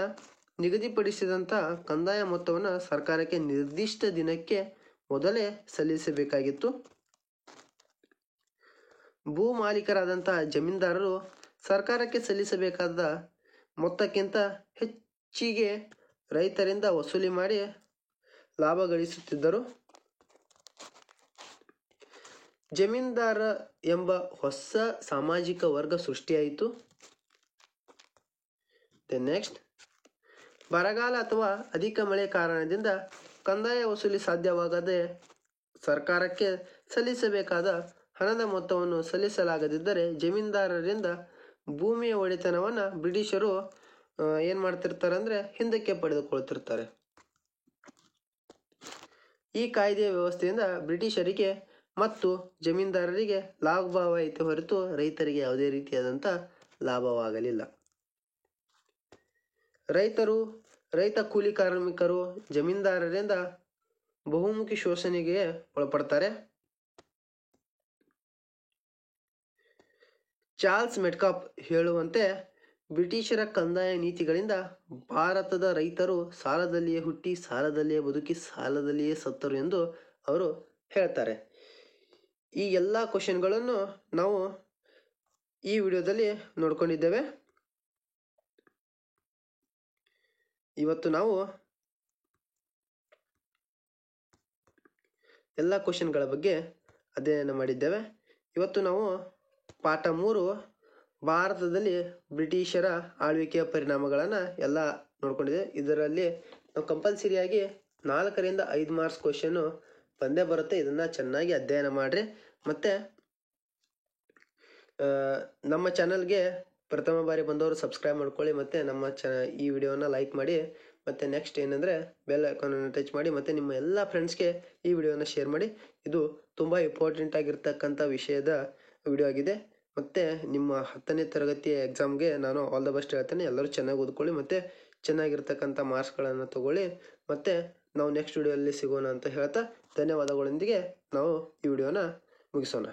ನಿಗದಿಪಡಿಸಿದಂಥ ಕಂದಾಯ ಮೊತ್ತವನ್ನು ಸರ್ಕಾರಕ್ಕೆ ನಿರ್ದಿಷ್ಟ ದಿನಕ್ಕೆ ಮೊದಲೇ ಸಲ್ಲಿಸಬೇಕಾಗಿತ್ತು. ಭೂ ಮಾಲೀಕರಾದಂತಹ ಜಮೀನ್ದಾರರು ಸರ್ಕಾರಕ್ಕೆ ಸಲ್ಲಿಸಬೇಕಾದ ಮೊತ್ತಕ್ಕಿಂತ ಹೆಚ್ಚಿಗೆ ರೈತರಿಂದ ವಸೂಲಿ ಮಾಡಿ ಲಾಭ ಗಳಿಸುತ್ತಿದ್ದರು. ಜಮೀನ್ದಾರ ಎಂಬ ಹೊಸ ಸಾಮಾಜಿಕ ವರ್ಗ ಸೃಷ್ಟಿಯಾಯಿತು. ನೆಕ್ಸ್ಟ್, ಬರಗಾಲ ಅಥವಾ ಅಧಿಕ ಮಳೆ ಕಾರಣದಿಂದ ಕಂದಾಯ ವಸೂಲಿ ಸಾಧ್ಯವಾಗದೆ ಸರ್ಕಾರಕ್ಕೆ ಸಲ್ಲಿಸಬೇಕಾದ ಹಣದ ಮೊತ್ತವನ್ನು ಸಲ್ಲಿಸಲಾಗದಿದ್ದರೆ ಜಮೀನ್ದಾರರಿಂದ ಭೂಮಿಯ ಒಡೆತನವನ್ನು ಬ್ರಿಟಿಷರು ಏನು ಮಾಡ್ತಿರ್ತಾರೆ ಅಂದರೆ ಹಿಂದಕ್ಕೆ ಪಡೆದುಕೊಳ್ತಿರ್ತಾರೆ. ಈ ಕಾಯ್ದೆಯ ವ್ಯವಸ್ಥೆಯಿಂದ ಬ್ರಿಟಿಷರಿಗೆ ಮತ್ತು ಜಮೀನ್ದಾರರಿಗೆ ಲಾಭವಾಯಿತು ಹೊರತು ರೈತರಿಗೆ ಯಾವುದೇ ರೀತಿಯಾದಂಥ ಲಾಭವಾಗಲಿಲ್ಲ. ರೈತ ಕೂಲಿ ಕಾರ್ಮಿಕರು ಜಮೀನ್ದಾರರಿಂದ ಬಹುಮುಖಿ ಶೋಷಣೆಗೆ ಒಳಪಡ್ತಾರೆ. ಚಾರ್ಲ್ಸ್ ಮೆಟ್ಕಾಫ್ ಹೇಳುವಂತೆ ಬ್ರಿಟಿಷರ ಕಂದಾಯ ನೀತಿಗಳಿಂದ ಭಾರತದ ರೈತರು ಸಾಲದಲ್ಲಿಯೇ ಹುಟ್ಟಿ ಸಾಲದಲ್ಲಿಯೇ ಬದುಕಿ ಸಾಲದಲ್ಲಿಯೇ ಸತ್ತರು ಎಂದು ಅವರು ಹೇಳ್ತಾರೆ. ಈ ಎಲ್ಲ ಕ್ವಶನ್ಗಳನ್ನು ನಾವು ಈ ವಿಡಿಯೋದಲ್ಲಿ ನೋಡ್ಕೊಂಡಿದ್ದೇವೆ. ಇವತ್ತು ನಾವು ಎಲ್ಲ ಕ್ವಶನ್ಗಳ ಬಗ್ಗೆ ಅಧ್ಯಯನ ಮಾಡಿದ್ದೇವೆ. ಇವತ್ತು ನಾವು ಪಾಠ 3 ಭಾರತದಲ್ಲಿ ಬ್ರಿಟಿಷರ ಆಳ್ವಿಕೆಯ ಪರಿಣಾಮಗಳನ್ನು ಎಲ್ಲ ನೋಡ್ಕೊಂಡಿದ್ದೇವೆ. ಇದರಲ್ಲಿ ನಾವು ಕಂಪಲ್ಸರಿಯಾಗಿ 4 ರಿಂದ 5 ಮಾರ್ಕ್ಸ್ ಕ್ವಶನ್ನು ಬಂದೇ ಬರುತ್ತೆ. ಇದನ್ನು ಚೆನ್ನಾಗಿ ಅಧ್ಯಯನ ಮಾಡಿರಿ. ಮತ್ತು ನಮ್ಮ ಚಾನಲ್ಗೆ ಪ್ರಥಮ ಬಾರಿ ಬಂದವರು ಸಬ್ಸ್ಕ್ರೈಬ್ ಮಾಡ್ಕೊಳ್ಳಿ ಮತ್ತು ನಮ್ಮ ಈ ವಿಡಿಯೋನ ಲೈಕ್ ಮಾಡಿ. ಮತ್ತು ನೆಕ್ಸ್ಟ್ ಏನಂದರೆ ಬೆಲ್ ಐಕಾನನ್ನು ಟಚ್ ಮಾಡಿ ಮತ್ತು ನಿಮ್ಮ ಎಲ್ಲ ಫ್ರೆಂಡ್ಸ್ಗೆ ಈ ವಿಡಿಯೋನ ಶೇರ್ ಮಾಡಿ. ಇದು ತುಂಬ ಇಂಪಾರ್ಟೆಂಟ್ ಆಗಿರ್ತಕ್ಕಂಥ ವಿಷಯದ ವಿಡಿಯೋ ಆಗಿದೆ. ಮತ್ತು ನಿಮ್ಮ 10ನೇ ತರಗತಿಯ ಎಕ್ಸಾಮ್ಗೆ ನಾನು ಆಲ್ ದ ಬೆಸ್ಟ್ ಹೇಳ್ತೇನೆ. ಎಲ್ಲರೂ ಚೆನ್ನಾಗಿ ಓದ್ಕೊಳ್ಳಿ ಮತ್ತು ಚೆನ್ನಾಗಿರ್ತಕ್ಕಂಥ ಮಾರ್ಕ್ಸ್ಗಳನ್ನು ತಗೊಳ್ಳಿ. ಮತ್ತು ನಾವು ನೆಕ್ಸ್ಟ್ ವಿಡಿಯೋಲ್ಲಿ ಸಿಗೋಣ ಅಂತ ಹೇಳ್ತಾ ಧನ್ಯವಾದಗಳೊಂದಿಗೆ ನಾವು ಈ ವಿಡಿಯೋನ ಮುಗಿಸೋಣ.